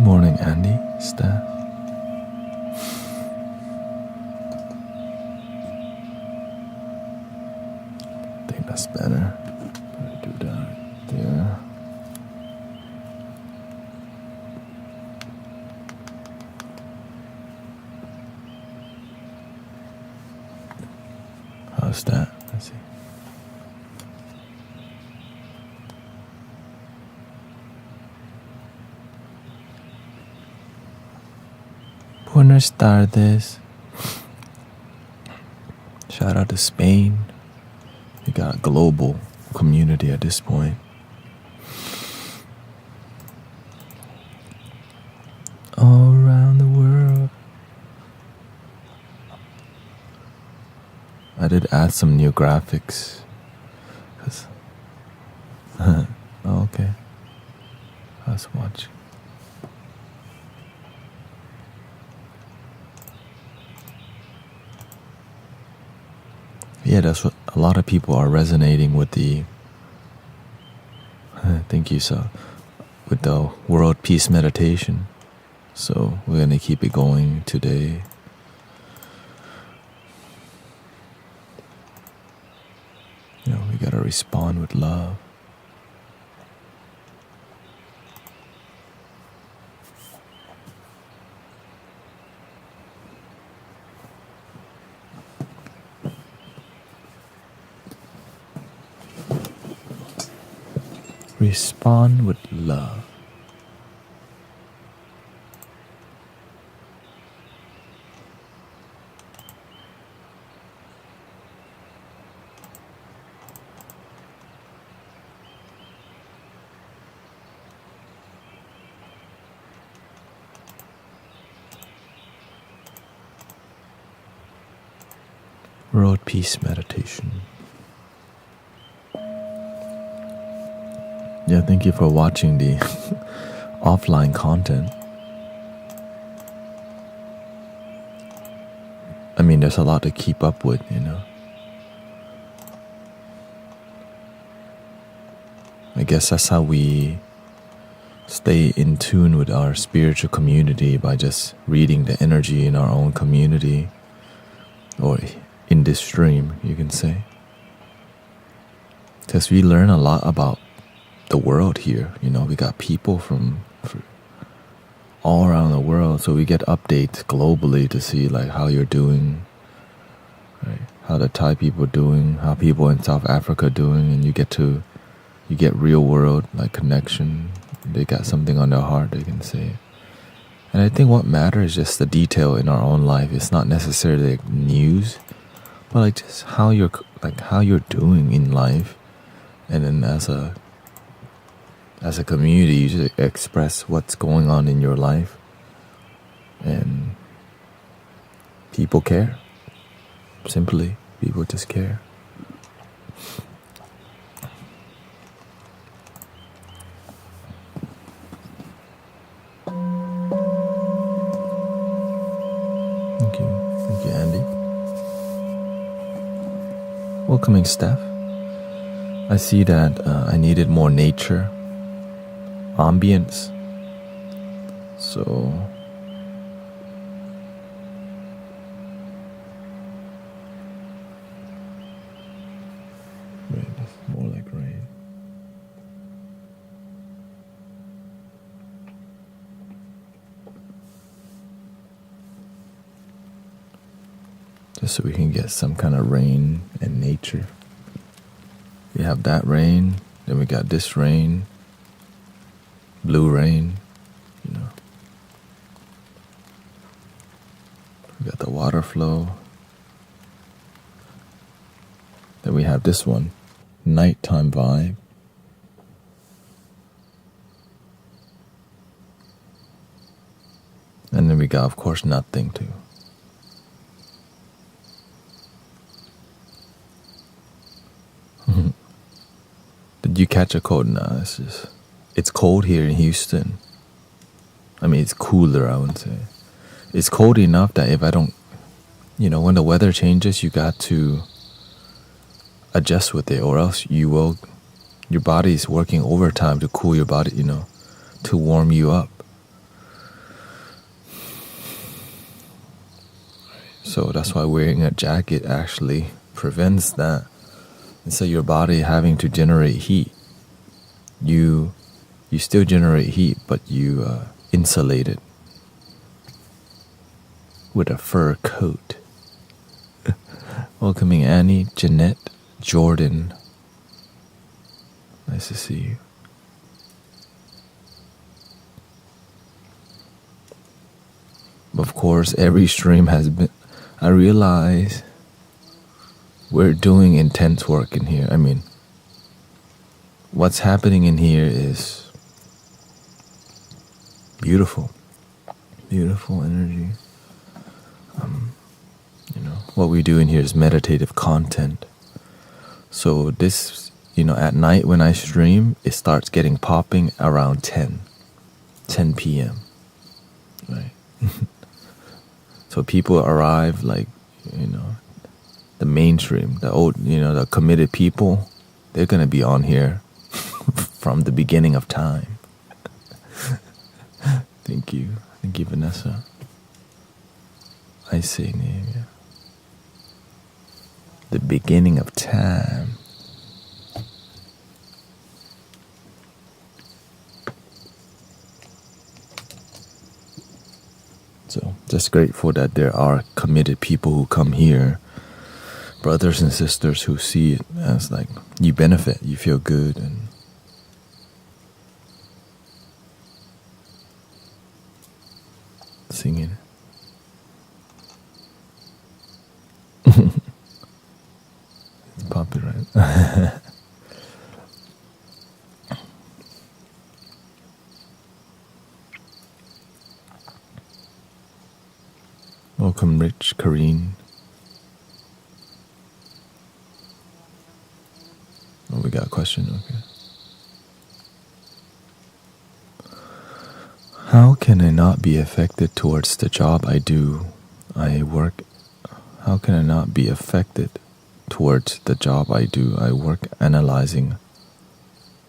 morning, Andy, Steph. I think that's better. Do that there. How's that? Let's see. Buenas tardes. Shout out to Spain. We got a global community at this point. All around the world. I did add some new graphics. Oh, okay. I was watching. Yeah, that's what a lot of people are resonating with the. Thank you, so with the world peace meditation. So we're gonna keep it going today. We gotta respond with love. Respond with love. World Peace Meditation. Yeah, thank you for watching the offline content. I mean, there's a lot to keep up with, I guess that's how we stay in tune with our spiritual community, by just reading the energy in our own community, or in this stream, you can say. Because we learn a lot about the world here. We got people from all around the world, so we get updates globally to see like how you're doing, right? How the Thai people are doing, how people in South Africa are doing, and you get real world like connection. They got something on their heart, they can say. And I think what matters is just the detail in our own life. It's not necessarily like news, but like just how you're doing in life, and then as a community, you just express what's going on in your life, and people care. Simply, people just care. Thank you, Andy. Welcoming Steph. I see that I needed more nature ambience, so rain is more like rain. Just so we can get some kind of rain and nature. We have that rain, then we got this rain. Blue rain, We got the water flow. Then we have this one, nighttime vibe. And then we got, of course, nothing too. Did you catch a cold? No, it's cold here in Houston. I mean, it's cooler, I would say. It's cold enough that if I don't, when the weather changes, you got to adjust with it, or else your body is working overtime to cool your body, to warm you up. So that's why wearing a jacket actually prevents that. Instead of your body having to generate heat, you still generate heat, but you insulate it with a fur coat. Welcoming Annie, Jeanette, Jordan. Nice to see you. Of course, every stream has been... I realize we're doing intense work in here. I mean, what's happening in here is beautiful. Beautiful energy. What we do in here is meditative content. So this, at night when I stream, it starts getting popping around 10 p.m. Right? So people arrive the mainstream, the old, the committed people, they're going to be on here from the beginning of time. Thank you, Vanessa. I say, yeah. The beginning of time. So just grateful that there are committed people who come here, brothers and sisters who see it as like you benefit, you feel good, and singing. It's popular, right? Welcome, Rich, Kareen. Oh, we got a question, okay. How can I not be affected towards the job I do? I work. How can I not be affected towards the job I do? I work analyzing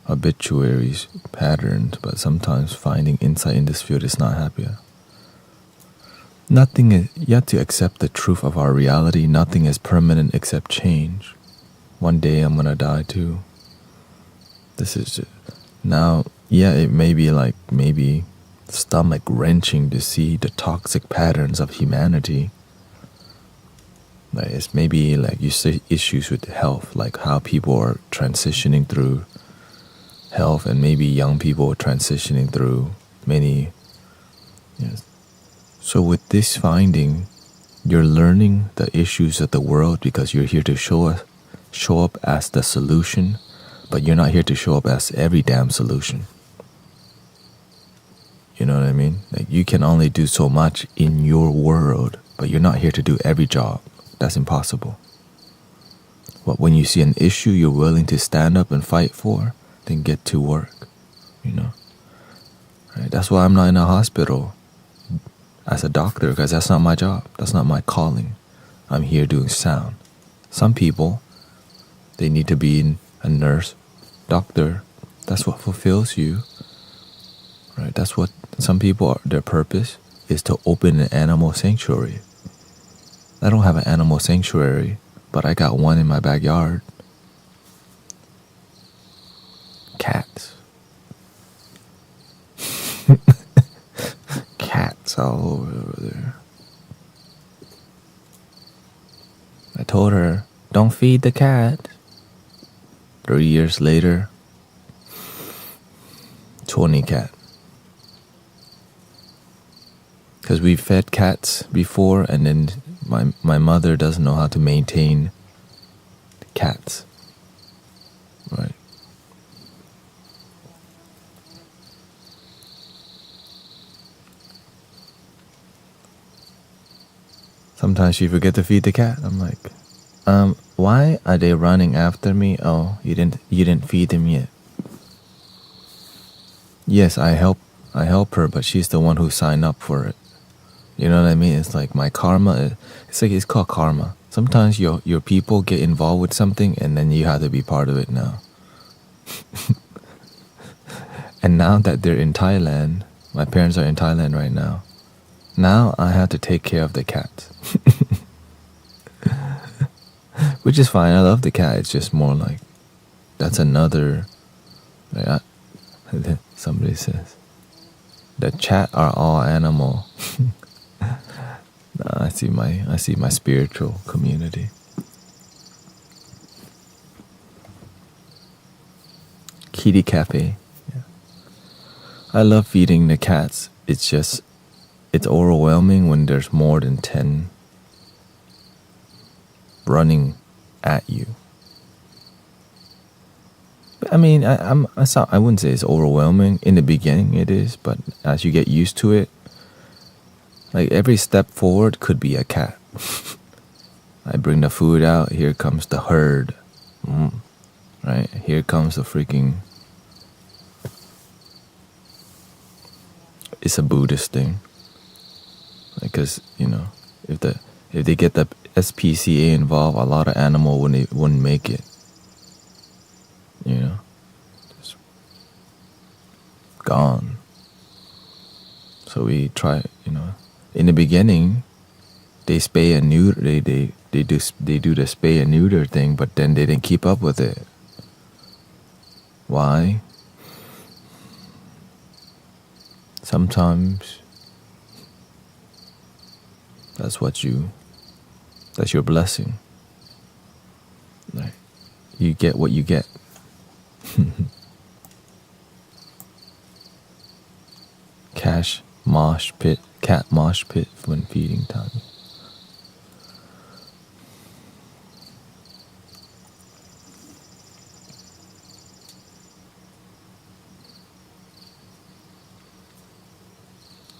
obituaries, patterns, but sometimes finding insight in this field is not happy. Nothing is yet to accept the truth of our reality. Nothing is permanent except change. One day I'm gonna die too. This is just, now, yeah, it may be maybe stomach wrenching to see the toxic patterns of humanity. Like it's maybe like you see issues with health, like how people are transitioning through health, and maybe young people are transitioning through many. Yes. So with this finding, you're learning the issues of the world because you're here to show up as the solution, but you're not here to show up as every damn solution. You know what I mean? Like you can only do so much in your world, but you're not here to do every job. That's impossible. But when you see an issue you're willing to stand up and fight for, then get to work. Right? That's why I'm not in a hospital as a doctor, because that's not my job. That's not my calling. I'm here doing sound. Some people, they need to be a nurse, doctor. That's what fulfills you. Right? That's what some people are, their purpose is to open an animal sanctuary. I don't have an animal sanctuary, but I got one in my backyard. Cats. Cats all over there. I told her, don't feed the cat. 3 years later, 20 cat. Because we fed cats before, and then my mother doesn't know how to maintain cats. Right. Sometimes she forget to feed the cat. I'm like, why are they running after me? Oh, you didn't feed them yet. Yes, I help her, but she's the one who signed up for it. You know what I mean? It's like my karma. It's called karma. Sometimes your people get involved with something, and then you have to be part of it now. And now that they're in Thailand, my parents are in Thailand right now. Now I have to take care of the cats. which is fine. I love the cat. It's just more like that's another. Like somebody says the chat are all animal. Nah, I see my spiritual community. Kitty cafe. Yeah. I love feeding the cats. It's overwhelming when there's more than 10 running at you. But I mean, I wouldn't say it's overwhelming. In the beginning it is, but as you get used to it, like every step forward could be a cat. I bring the food out, here comes the herd. Right? Here comes the freaking... It's a Buddhist thing. Because, if they get the SPCA involved, a lot of animal wouldn't make it. Just gone. So we try, in the beginning, they spay and neuter. They do the spay and neuter thing, but then they didn't keep up with it. Why? Sometimes that's your blessing. Like, you get what you get. Cat mosh pit when feeding time.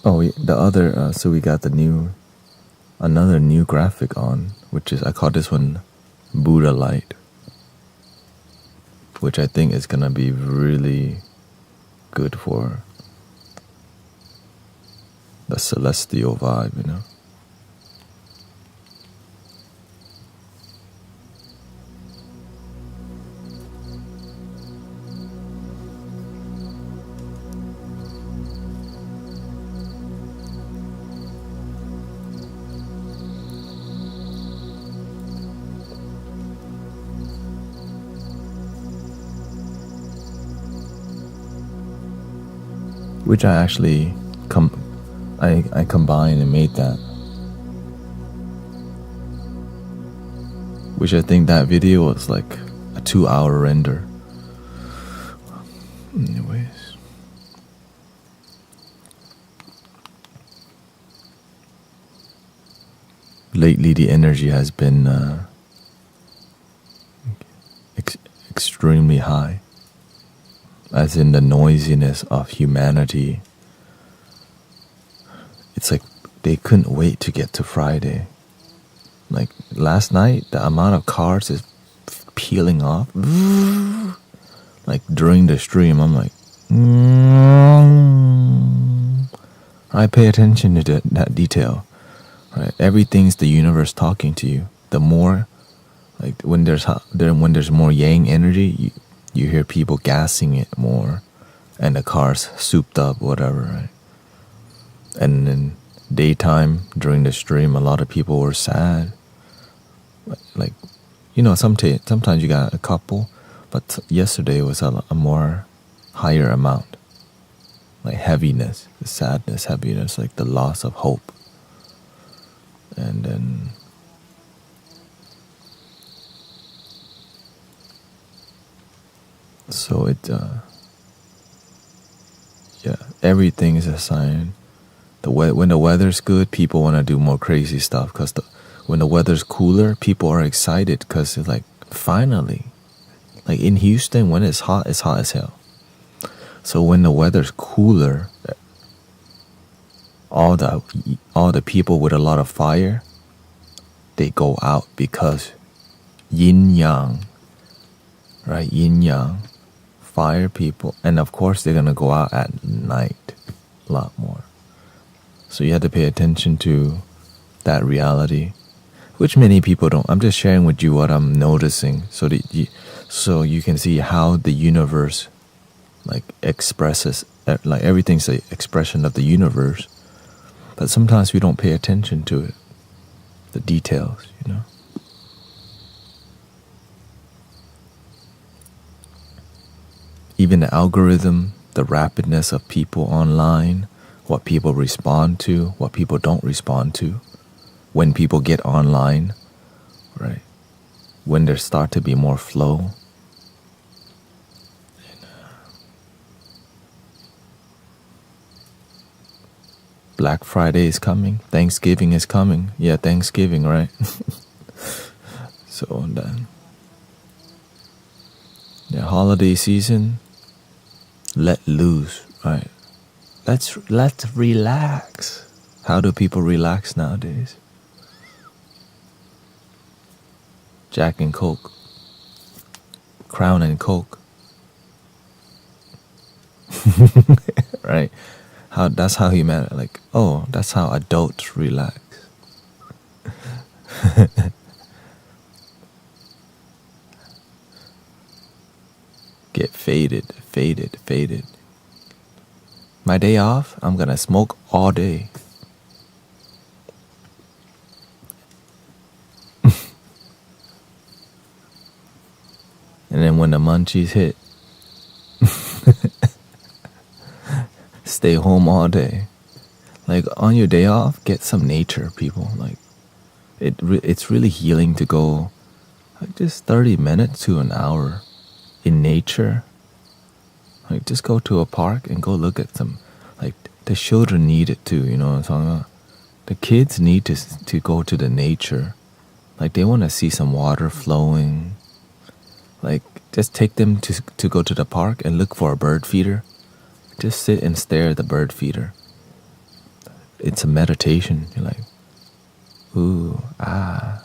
Oh, the other, so we got another new graphic on, which is, I call this one Buddha Light, which I think is gonna be really good for the celestial vibe, which I actually I combined and made that, which I think that video was like a 2-hour render. Anyways, lately the energy has been extremely high, as in the noisiness of humanity. It's like they couldn't wait to get to Friday. Like last night, the amount of cars is peeling off. Like during the stream, I'm like, I pay attention to that detail. Right? Everything's the universe talking to you. The more, like when there's more yang energy, you hear people gassing it more, and the cars souped up, whatever, right? And in daytime, during the stream, a lot of people were sad. Like, sometimes you got a couple, but yesterday was a more higher amount. Like heaviness, the sadness, heaviness, like the loss of hope. And then so everything is a sign. When the weather's good, people want to do more crazy stuff, because when the weather's cooler, people are excited because it's like, finally. Like in Houston, when it's hot as hell. So when the weather's cooler, all the people with a lot of fire, they go out, because yin yang, right? Yin yang, fire people, and of course they're gonna go out at night a lot more. So you have to pay attention to that reality, which many people don't. I'm just sharing with you what I'm noticing, so you can see how the universe like expresses, like everything's an expression of the universe, but sometimes we don't pay attention to it, the details, Even the algorithm, the rapidness of people online, what people respond to, what people don't respond to, when people get online, right? When there start to be more flow. Black Friday is coming. Thanksgiving is coming. Yeah, Thanksgiving, right? So then, yeah, holiday season, let loose, right? Let's relax. How do people relax nowadays? Jack and Coke, Crown and Coke, right? That's how humanity, like, oh, that's how adults relax. Get faded. My day off, I'm gonna smoke all day. And then when the munchies hit, stay home all day. Like on your day off, get some nature, people. Like it's really healing to go like just 30 minutes to an hour in nature. Like just go to a park and go look at some, like the children need it too, you know what I'm talking about? The kids need to go to the nature. Like they want to see some water flowing. Like just take them to go to the park and look for a bird feeder. Just sit and stare at the bird feeder. It's a meditation. You're like, ooh, ah.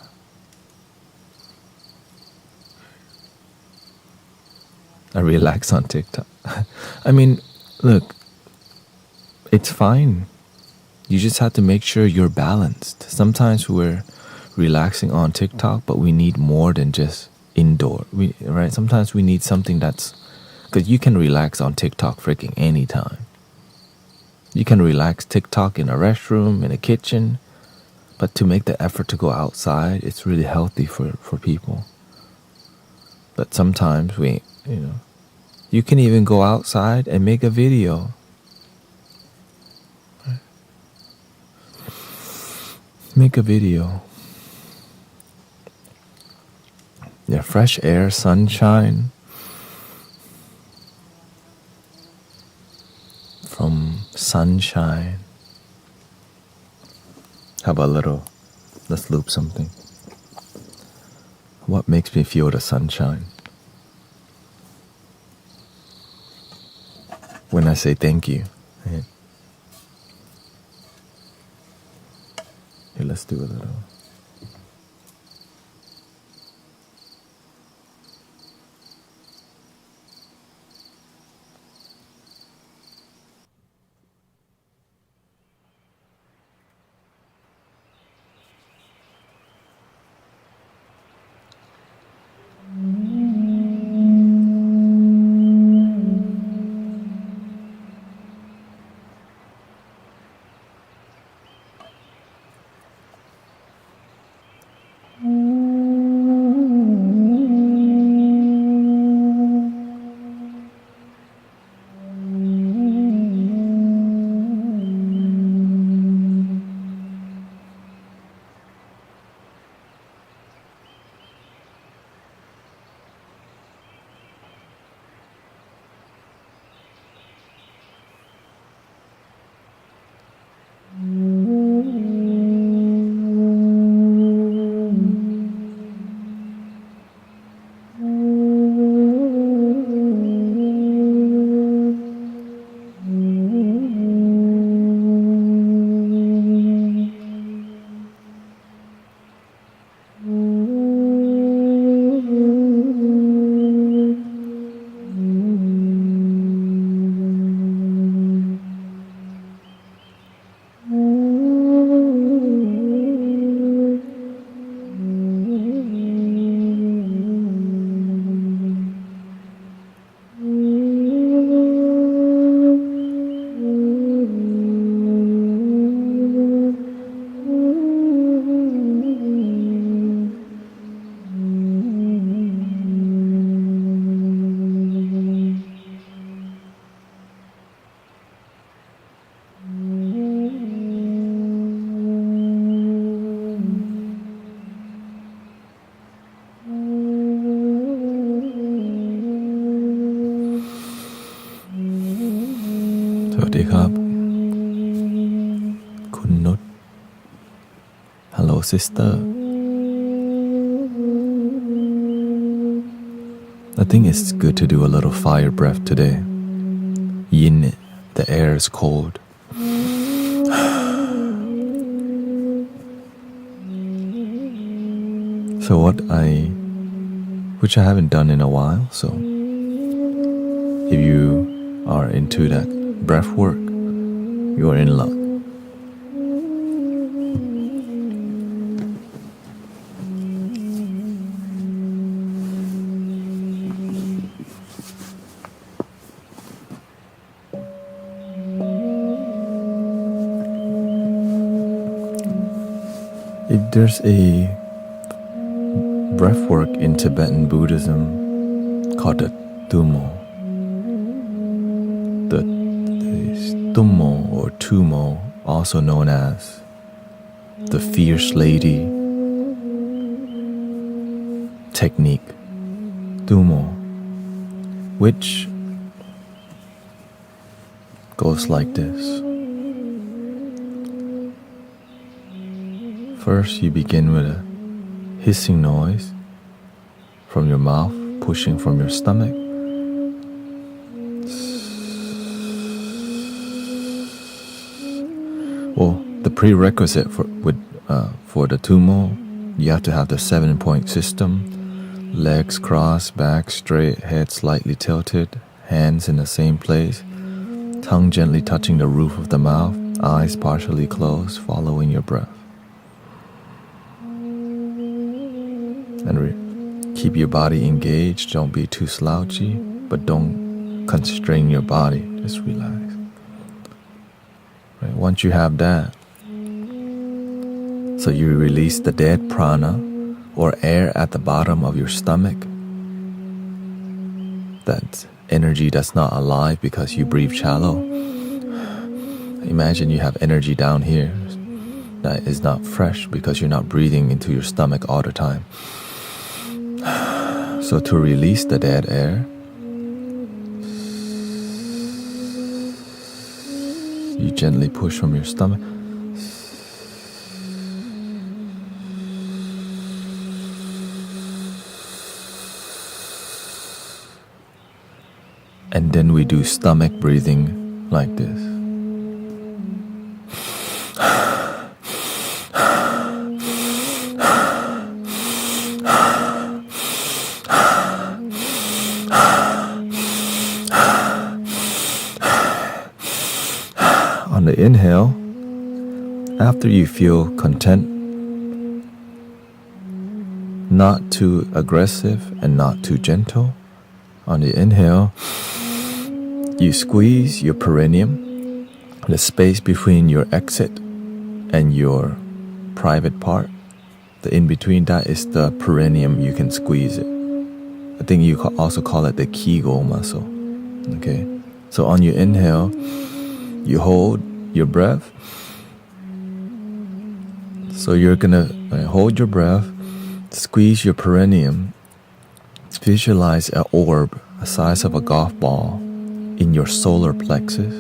I relax on TikTok. I mean, look, it's fine. You just have to make sure you're balanced. Sometimes we're relaxing on TikTok, but we need more than just indoor. Right? Sometimes we need something that's, because you can relax on TikTok freaking anytime. You can relax TikTok in a restroom, in a kitchen, but to make the effort to go outside, it's really healthy for people. But sometimes you can even go outside and make a video. Make a video. Yeah, fresh air, sunshine. From sunshine. How about let's loop something. What makes me feel the sunshine? When I say thank you. Right? Here, let's do a little. ดีครับคุณนุช Hello sister I think it's good to do a little fire breath today Yin the air is cold So which I haven't done in a while so if you are into that breath work you are in luck If there's a breathwork in Tibetan Buddhism called the Tummo. The Tummo or Tummo, also known as the Fierce Lady technique, Tummo, which goes like this. First, you begin with a hissing noise from your mouth, pushing from your stomach. Well, the prerequisite for the Tummo, you have to have the 7-point system, legs crossed, back straight, head slightly tilted, hands in the same place, tongue gently touching the roof of the mouth, eyes partially closed, following your breath. And keep your body engaged, don't be too slouchy, but don't constrain your body, just relax. Right? Once you have that, so you release the dead prana or air at the bottom of your stomach. That energy that's not alive because you breathe shallow. Imagine you have energy down here that is not fresh because you're not breathing into your stomach all the time. So to release the dead air, you gently push from your stomach. And then we do stomach breathing like this. On the inhale, after you feel content, not too aggressive and not too gentle, on the inhale, you squeeze your perineum, the space between your exit and your private part. The in-between, that is the perineum, you can squeeze it. I think you also call it the Kegel muscle. Okay, so on your inhale, you hold your breath. So you're gonna hold your breath, squeeze your perineum, visualize an orb the size of a golf ball in your solar plexus,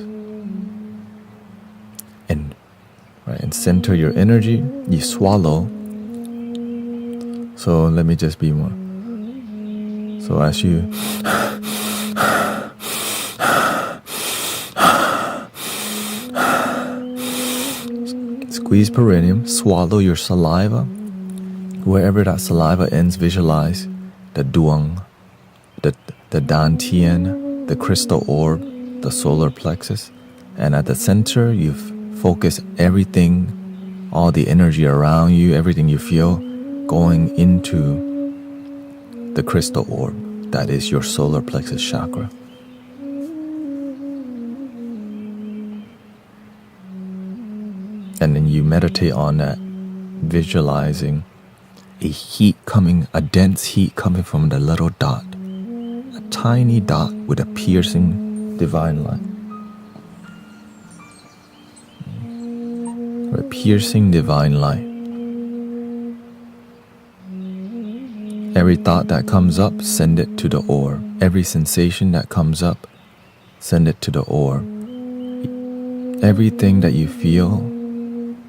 and center your energy. You swallow. So let me just be more. So as you squeeze perineum, swallow your saliva. Wherever that saliva ends, visualize the duang, the dantian, the crystal orb, the solar plexus. And at the center, you focus everything, all the energy around you, everything you feel, going into the crystal orb. That is your solar plexus chakra. And then you meditate on that, visualizing a dense heat coming from the little dot, a tiny dot with a piercing divine light. A piercing divine light. Every thought that comes up, send it to the orb. Every sensation that comes up, send it to the orb. Everything that you feel,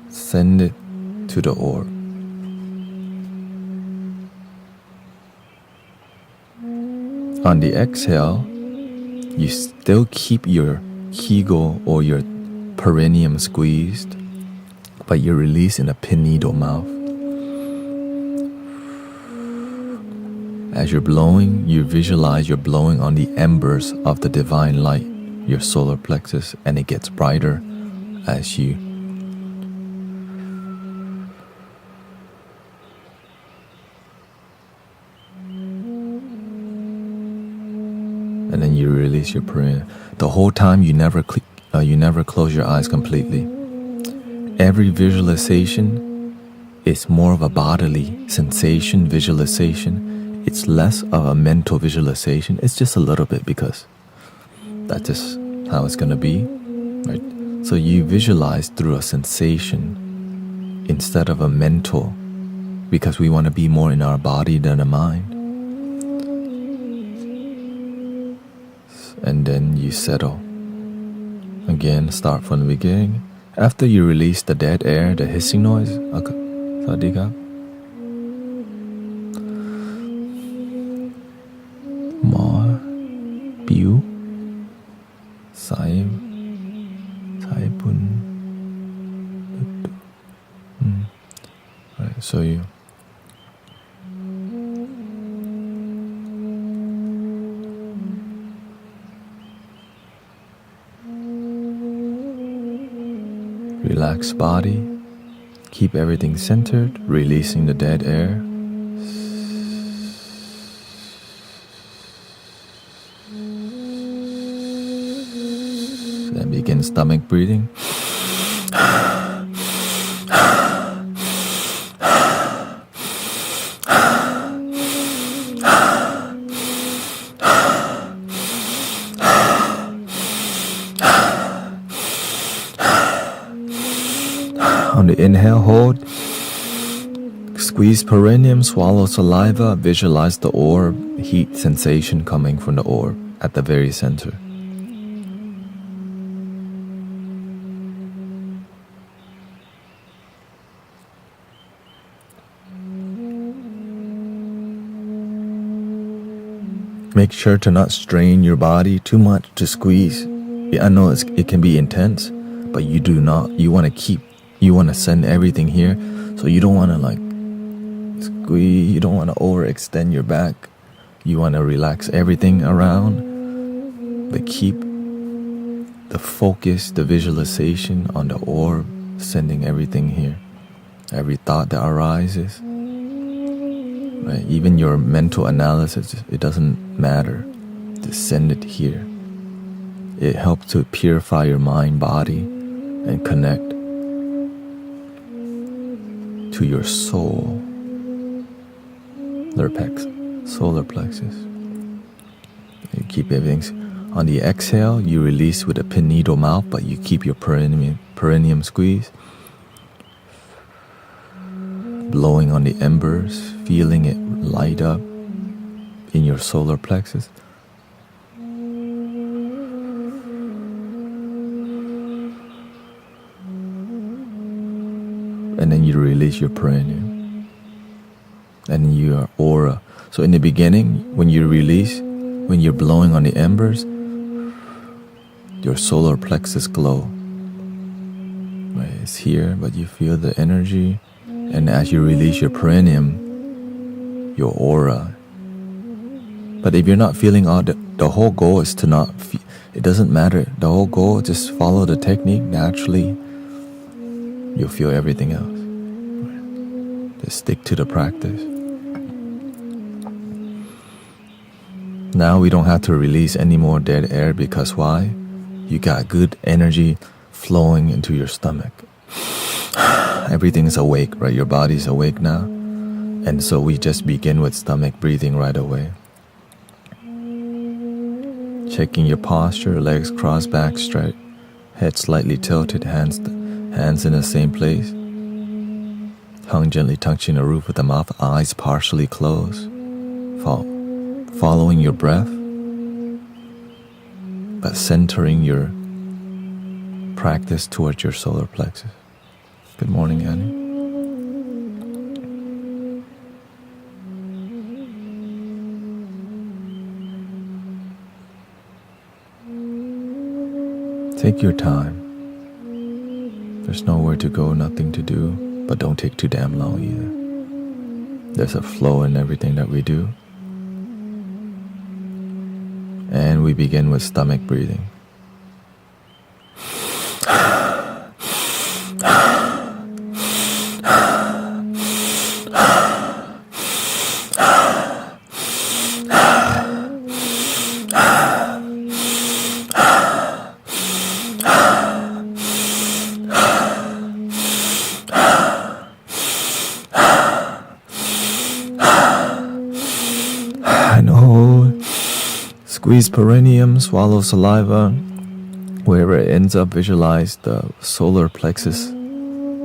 send it to the orb. On the exhale, you still keep your kegel or your perineum squeezed, but you release in a pin needle mouth. As you're blowing, you visualize you're blowing on the embers of the divine light, your solar plexus, and it gets brighter as you and then you release your perineum. The whole time you never close your eyes completely. Every visualization is more of a bodily sensation visualization. It's less of a mental visualization. It's just a little bit because that's just how it's gonna be, right? So you visualize through a sensation instead of a mental, because we want to be more in our body than a mind. And then you settle. Again, start from the beginning. After you release the dead air, the hissing noise, Sadika. More Biu Sai Pun. Right, so you relax body, keep everything centered, releasing the dead air. Then begin stomach breathing. On the inhale, hold. Squeeze perineum, swallow saliva, visualize the orb, heat sensation coming from the orb at the very center. Make sure to not strain your body too much to squeeze. I know it can be intense, but you do not. You want to send everything here, so you don't want to squeeze. You don't want to overextend your back. You want to relax everything around, but keep the focus, the visualization on the orb, sending everything here. Every thought that arises. Right? Even your mental analysis, it doesn't matter. Just send it here. It helps to purify your mind, body, and connect to your soul, solar plexus. You keep everything. On the exhale, you release with a pin needle mouth, but you keep your perineum squeeze. Blowing on the embers, feeling it light up in your solar plexus. And then you release your perineum. And your aura. So in the beginning, when you release, when you're blowing on the embers, your solar plexus glow. Right, it's here, but you feel the energy. And as you release your perineum, your aura. But if you're not feeling all the whole goal is to not feel, it doesn't matter. The whole goal, just follow the technique. Naturally, you'll feel everything else. Just stick to the practice. Now we don't have to release any more dead air, because why? You got good energy flowing into your stomach. Everything's awake, right? Your body's awake now. And so we just begin with stomach breathing right away. Checking your posture, legs crossed back straight, head slightly tilted, hands in the same place. Tongue gently touching the roof of the mouth, eyes partially closed. Following your breath, but centering your practice towards your solar plexus. Good morning, Annie. Take your time. There's nowhere to go, nothing to do, but don't take too damn long either. There's a flow in everything that we do. And we begin with stomach breathing. And hold. Squeeze perineum, swallow saliva. Wherever it ends up, visualize the solar plexus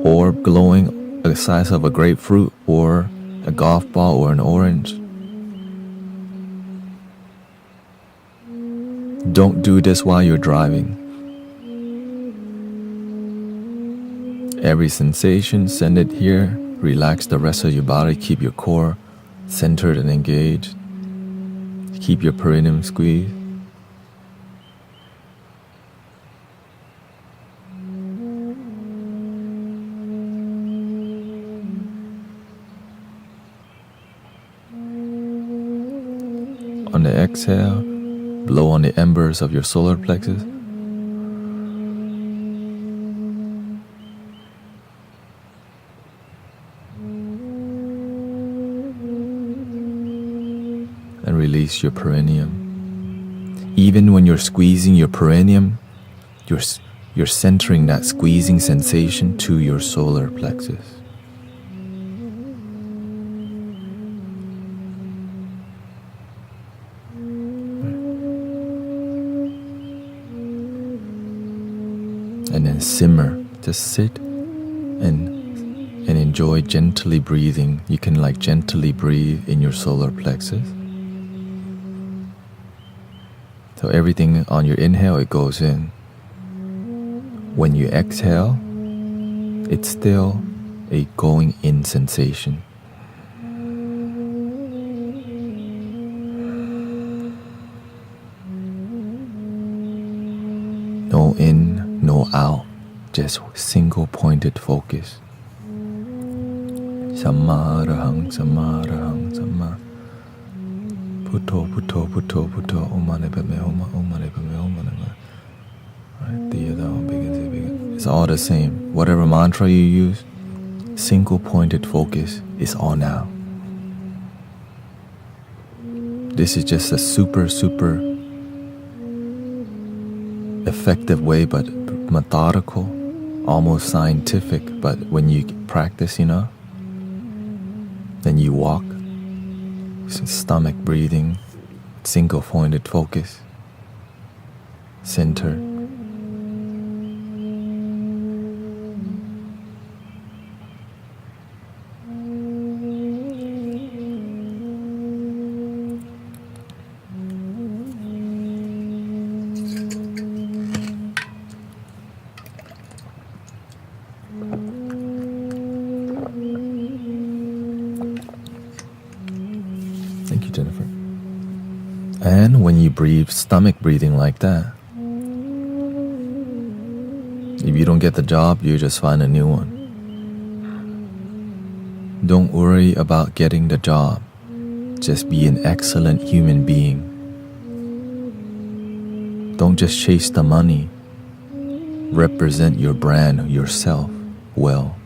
orb glowing the size of a grapefruit or a golf ball or an orange. Don't do this while you're driving. Every sensation, send it here. Relax the rest of your body. Keep your core centered and engaged. Keep your perineum squeezed. On the exhale, blow on the embers of your solar plexus. And release your perineum. Even when you're squeezing your perineum, you're centering that squeezing sensation to your solar plexus. And then simmer. Just sit and enjoy gently breathing. You can gently breathe in your solar plexus. So everything on your inhale, it goes in. When you exhale, it's still a going in sensation. No in, no out, just single pointed focus. Samma arahang, samma arahang, samma. Putto, putto, putto, putto, omane padme homa, omane padme homa. Right, it's all the same. Whatever mantra you use, single pointed focus is all now. This is just a super effective way, but methodical, almost scientific. But when you practice enough, then you walk. Stomach breathing, single pointed focus, center. Thank you, Jennifer. And when you breathe stomach breathing like that, if you don't get the job, you just find a new one. Don't worry about getting the job. Just be an excellent human being. Don't just chase the money. Represent your brand, yourself, well.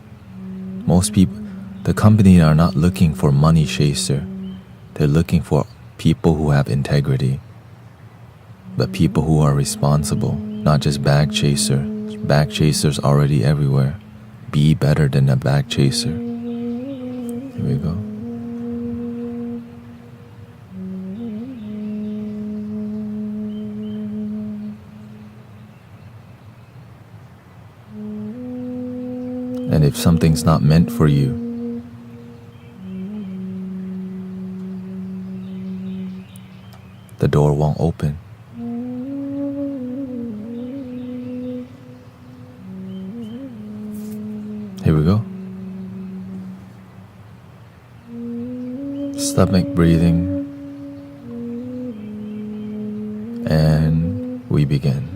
Most people, the company are not looking for money chaser. They're looking for people who have integrity, but people who are responsible, not just bag chaser. Bag chasers already everywhere. Be better than a bag chaser. Here we go. And if something's not meant for you, the door won't open. stomach breathing, and we begin.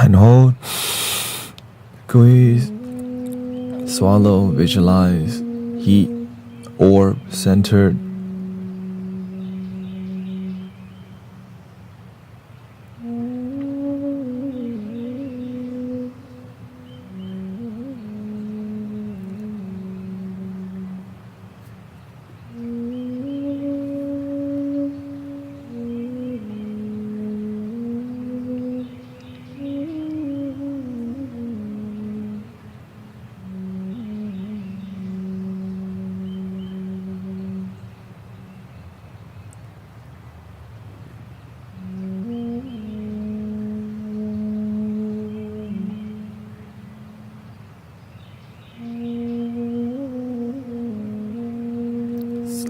And hold, squeeze, swallow, visualize, heat, orb, centered.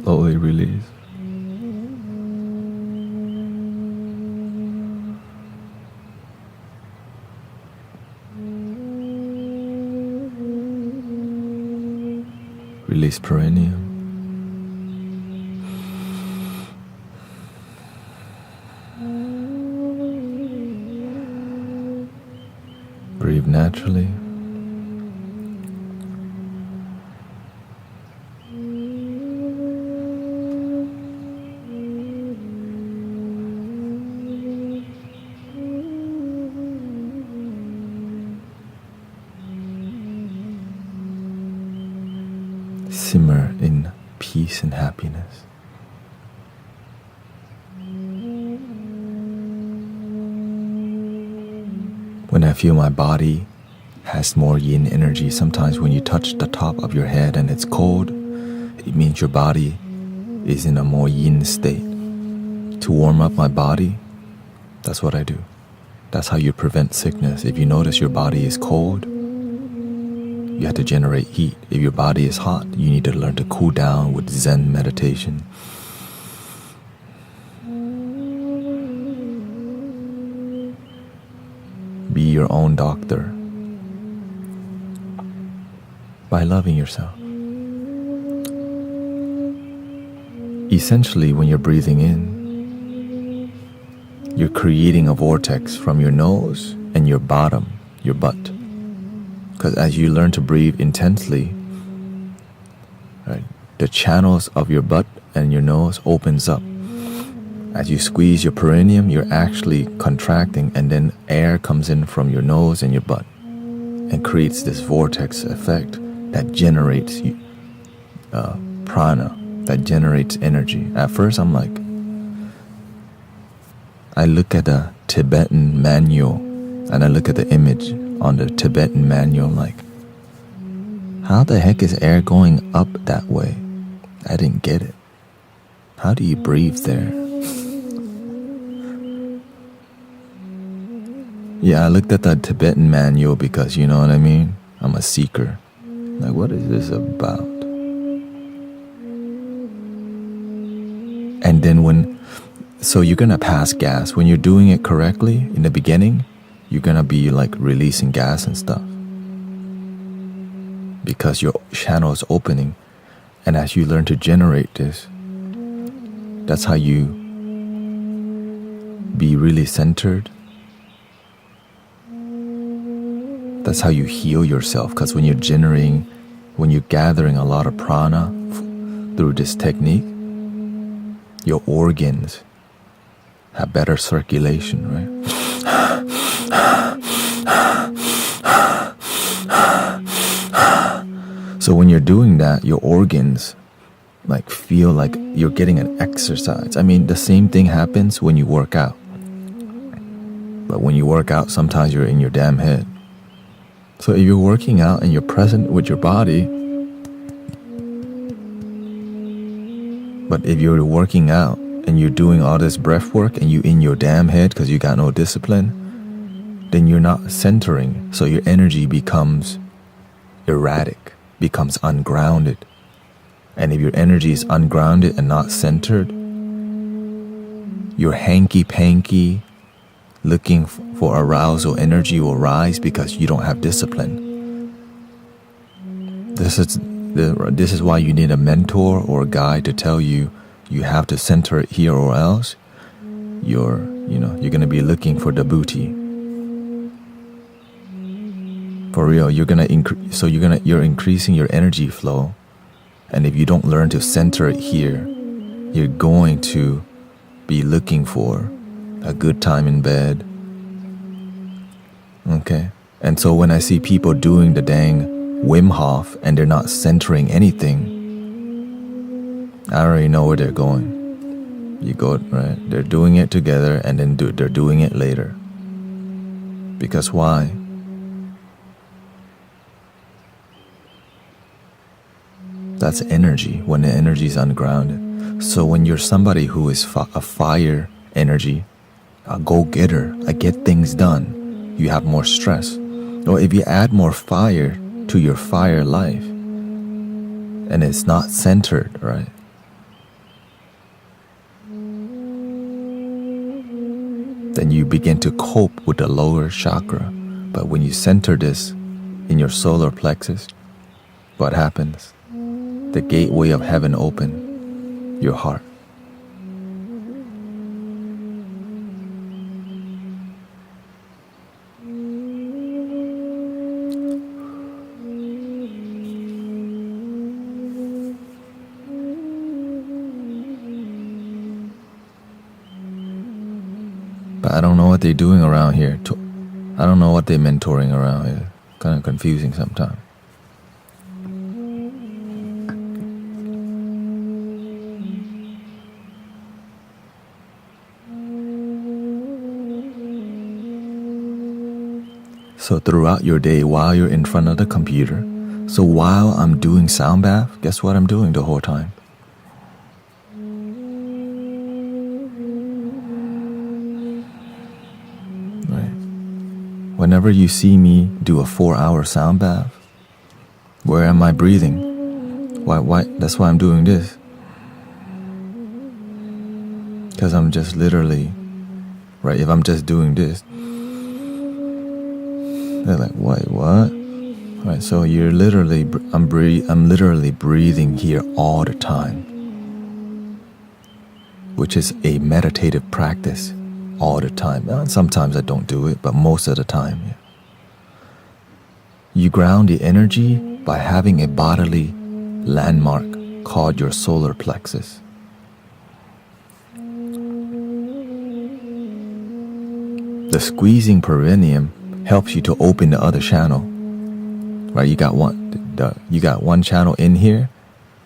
Slowly release. Release perineum. Breathe naturally. Simmer in peace and happiness. When I feel my body has more yin energy, sometimes when you touch the top of your head and it's cold, it means your body is in a more yin state. To warm up my body, that's what I do. That's how you prevent sickness. If you notice your body is cold, you have to generate heat. If your body is hot, you need to learn to cool down with Zen meditation. Be your own doctor by loving yourself. Essentially, when you're breathing in, you're creating a vortex from your nose and your bottom, your butt. Because as you learn to breathe intensely, right, the channels of your butt and your nose opens up. As you squeeze your perineum, you're actually contracting, and then air comes in from your nose and your butt and creates this vortex effect that generates prana, that generates energy. At first, I'm like, I look at a Tibetan manual and I look at the image on the Tibetan manual, like, how the heck is air going up that way? I didn't get it. How do you breathe there? Yeah, I looked at that Tibetan manual because, you know what I mean? I'm a seeker. Like, what is this about? And then so you're gonna pass gas. When you're doing it correctly in the beginning, you're gonna be like releasing gas and stuff because your channel is opening. And as you learn to generate this, that's how you be really centered. That's how you heal yourself, because when you're gathering a lot of prana through this technique, your organs have better circulation, right? So when you're doing that, your organs like feel like you're getting an exercise. I mean, the same thing happens when you work out. But when you work out, sometimes you're in your damn head. So if you're working out and you're present with your body, but if you're working out and you're doing all this breath work and you in your damn head because you got no discipline, then you're not centering. So your energy becomes erratic, becomes ungrounded. And if your energy is ungrounded and not centered, your hanky-panky looking for arousal energy will rise because you don't have discipline. This is why you need a mentor or a guide to tell you have to center it here or else you're going to be looking for the booty. For real, you're increasing your energy flow, and if you don't learn to center it here, you're going to be looking for a good time in bed. Okay? And so when I see people doing the dang Wim Hof and they're not centering anything, I already know where they're going. You go, right? They're doing it together and then they're doing it later. Because why? That's energy, when the energy is ungrounded. So when you're somebody who is a fire energy, a go-getter, a get things done, you have more stress. Or if you add more fire to your fire life, and it's not centered, right? Then you begin to cope with the lower chakra. But when you center this in your solar plexus, what happens? The gateway of heaven open, your heart. But I don't know what they're doing around here. I don't know what they're mentoring around here. Kind of confusing sometimes. So throughout your day, while you're in front of the computer, so while I'm doing sound bath, guess what I'm doing the whole time? Right. Whenever you see me do a 4-hour sound bath, where am I breathing? Why? That's why I'm doing this. Because I'm just literally, right, if I'm just doing this, they're like, wait, what? Right, so you're literally, I'm literally breathing here all the time, which is a meditative practice all the time. Sometimes I don't do it, but most of the time, yeah. You ground the energy by having a bodily landmark called your solar plexus. The squeezing perineum helps you to open the other channel, right? You got one channel in here,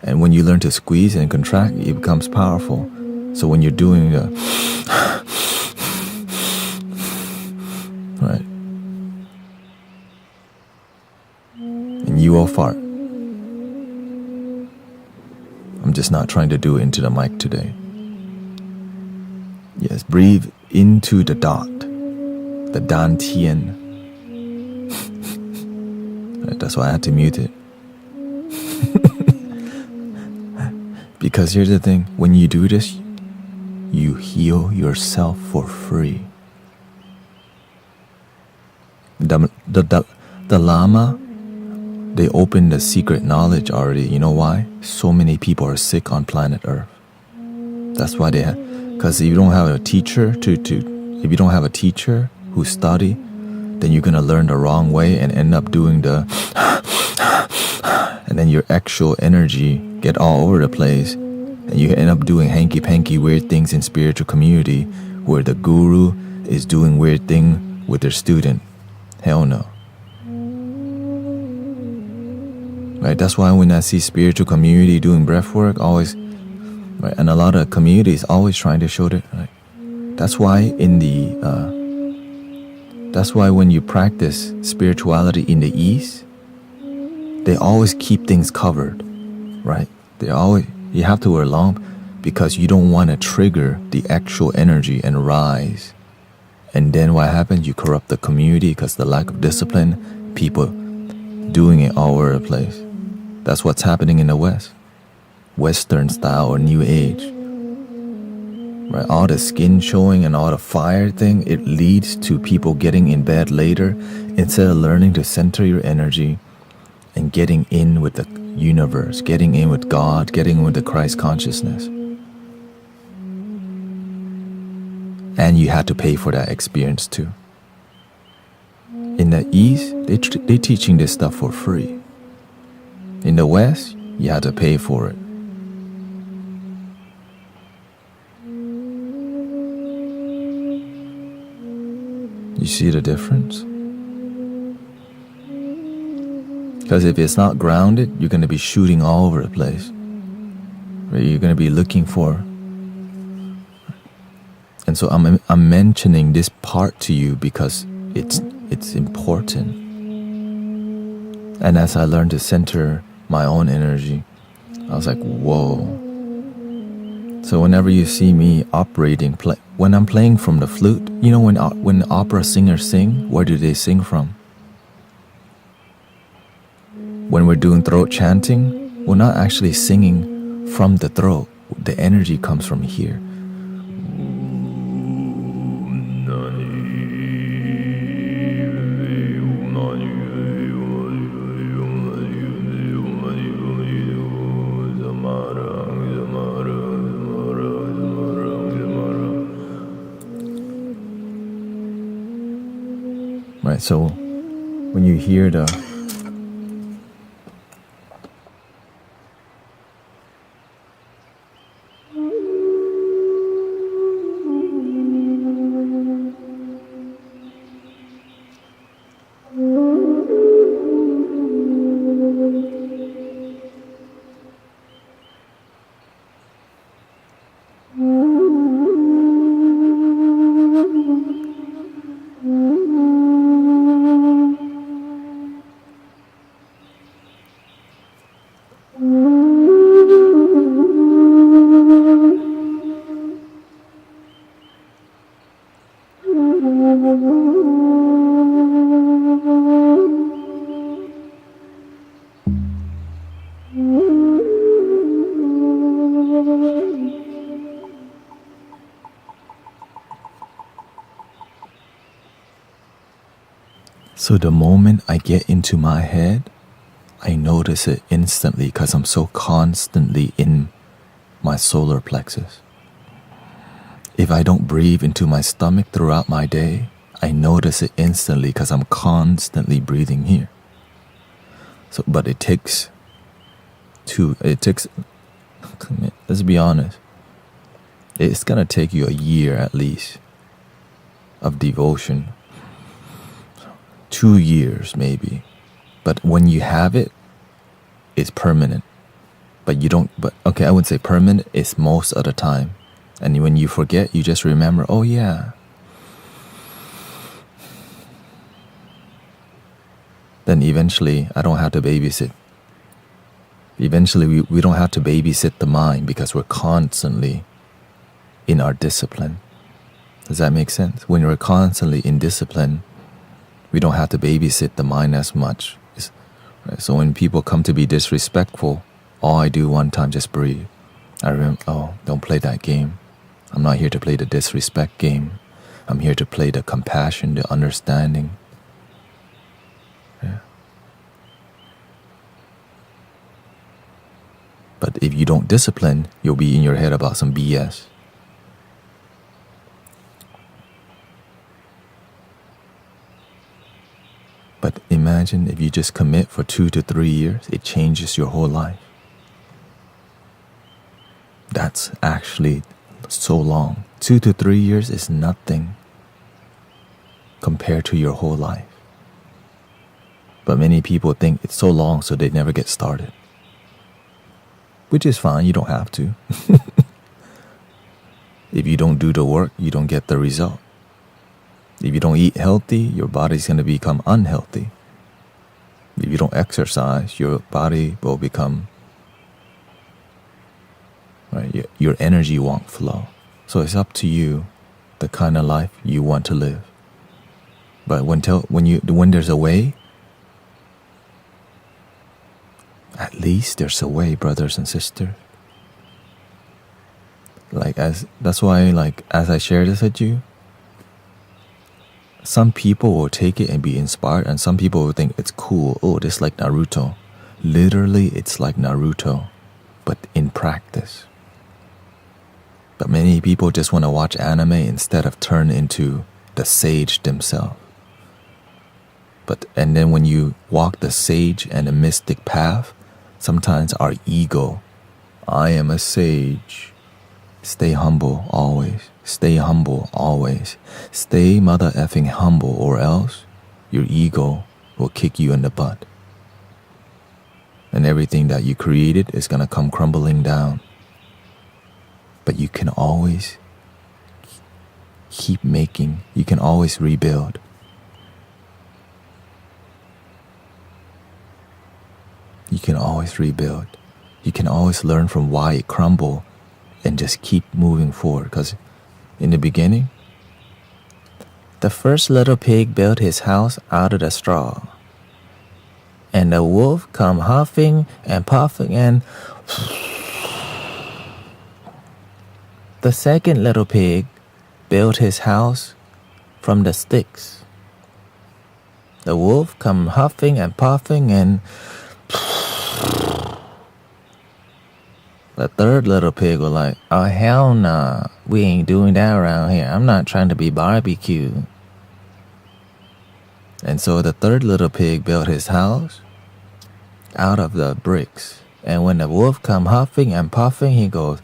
and when you learn to squeeze and contract, it becomes powerful. So when you're doing the right, and you will fart. I'm just not trying to do it into the mic today. Yes, breathe into the dot, the dantian. That's why I had to mute it. Because here's the thing, when you do this, you heal yourself for free. The Lama, they opened the secret knowledge already. You know why? So many people are sick on planet Earth. That's why because if you don't have a teacher if you don't have a teacher who study, then you're gonna learn the wrong way and end up doing the and then your actual energy get all over the place, and you end up doing hanky-panky weird things in spiritual community where the guru is doing weird thing with their student. Hell no. Right, that's why when I see spiritual community doing breath work, always, right, and a lot of communities always trying to show that, right? That's why that's why when you practice spirituality in the East, they always keep things covered, right? You have to wear long, because you don't want to trigger the actual energy and rise. And then what happens? You corrupt the community because the lack of discipline, people doing it all over the place. That's what's happening in the West. Western style or New Age. Right? All the skin showing and all the fire thing, it leads to people getting in bed later instead of learning to center your energy and getting in with the universe, getting in with God, getting in with the Christ consciousness. And you had to pay for that experience too. In the East, they're teaching this stuff for free. In the West, you had to pay for it. You see the difference? Because if it's not grounded, you're going to be shooting all over the place. Right? You're going to be looking for. And so I'm mentioning this part to you because it's important. And as I learned to center my own energy, I was like, whoa. So whenever you see me operating, when I'm playing from the flute, you know when opera singers sing, where do they sing from? When we're doing throat chanting, we're not actually singing from the throat. The energy comes from here. Right, so when you hear the So the moment I get into my head, I notice it instantly because I'm so constantly in my solar plexus. If I don't breathe into my stomach throughout my day, I notice it instantly because I'm constantly breathing here. So, but let's be honest, it's gonna take you a year at least of devotion. 2 years maybe. But when you have it, it's permanent. I wouldn't say permanent, it's most of the time. And when you forget, you just remember, oh yeah. Then eventually, I don't have to babysit. Eventually, we don't have to babysit the mind because we're constantly in our discipline. Does that make sense? When you're constantly in discipline, we don't have to babysit the mind as much. Right? So when people come to be disrespectful, all I do one time, just breathe. I remember, don't play that game. I'm not here to play the disrespect game. I'm here to play the compassion, the understanding. Yeah. But if you don't discipline, you'll be in your head about some BS. But imagine if you just commit for 2 to 3 years, it changes your whole life. That's actually so long. 2 to 3 years is nothing compared to your whole life. But many people think it's so long, so they never get started. Which is fine, you don't have to. If you don't do the work, you don't get the result. If you don't eat healthy, your body's going to become unhealthy. If you don't exercise, your body will become right? Your energy won't flow. So it's up to you the kind of life you want to live. But when there's a way, at least there's a way, brothers and sisters. That's why as I share this with you, some people will take it and be inspired, and some people will think it's cool. Oh, this is like Naruto. Literally, it's like Naruto, but in practice. But many people just want to watch anime instead of turn into the sage themselves. And then when you walk the sage and the mystic path, sometimes our ego, I am a sage. Stay humble always. Stay humble always. Stay mother effing humble, or else your ego will kick you in the butt. And everything that you created is going to come crumbling down. But you can always keep making. You can always rebuild. You can always rebuild. You can always learn from why it crumbled and just keep moving forward. Because in the beginning, the first little pig built his house out of the straw. And the wolf come huffing and puffing, and the second little pig built his house from the sticks. The wolf come huffing and puffing, and the third little pig was like, oh hell nah, we ain't doing that around here. I'm not trying to be barbecued. And so the third little pig built his house out of the bricks. And when the wolf come huffing and puffing, he goes,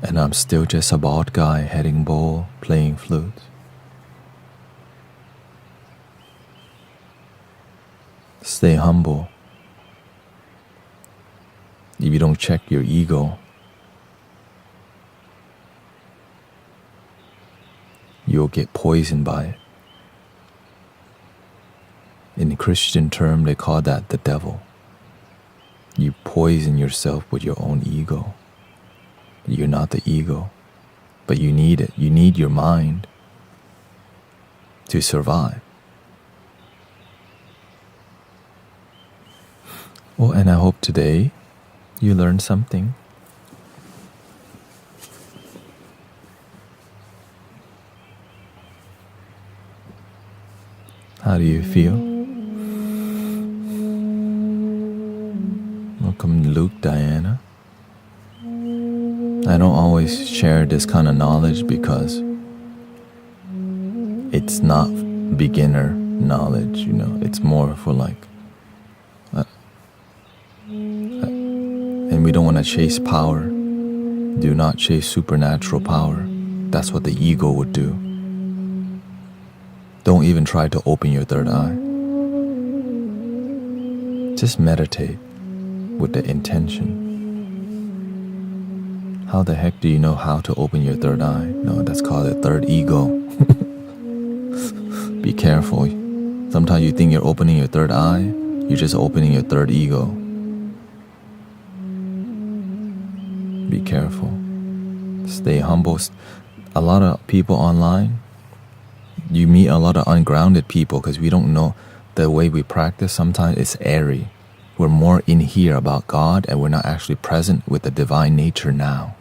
and I'm still just a bald guy heading bowl, playing flute. Stay humble. If you don't check your ego, you'll get poisoned by it. In the Christian term, they call that the devil. You poison yourself with your own ego. You're not the ego, but you need it. You need your mind to survive. Well, and I hope today you learned something. How do you feel? Welcome, Luke, Diana. I don't always share this kind of knowledge because it's not beginner knowledge, you know. It's more for and we don't want to chase power. Do not chase supernatural power. That's what the ego would do. Don't even try to open your third eye. Just meditate with the intention. How the heck do you know how to open your third eye? No, that's called a third ego. Be careful. Sometimes you think you're opening your third eye, you're just opening your third ego. Be careful. Stay humble. A lot of people online, you meet a lot of ungrounded people because we don't know the way we practice. Sometimes it's airy. We're more in here about God and we're not actually present with the divine nature now.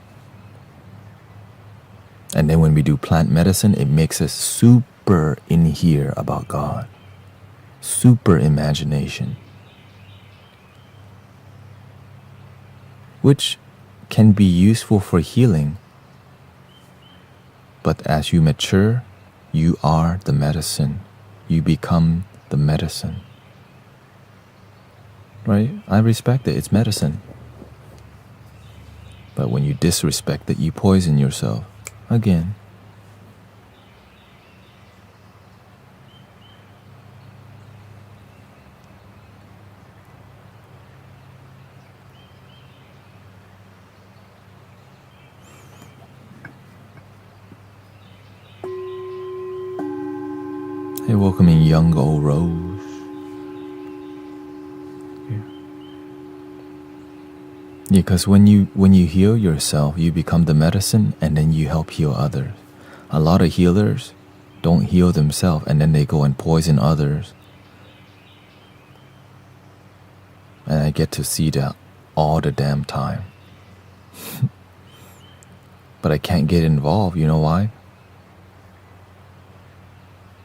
And then when we do plant medicine, it makes us super in here about God. Super imagination. Which can be useful for healing. But as you mature, you are the medicine. You become the medicine. Right? I respect it. It's medicine. But when you disrespect it, you poison yourself. Again. Hey, welcoming young old Rose. Yeah, because when you heal yourself, you become the medicine and then you help heal others. A lot of healers don't heal themselves and then they go and poison others. And I get to see that all the damn time. But I can't get involved, you know why?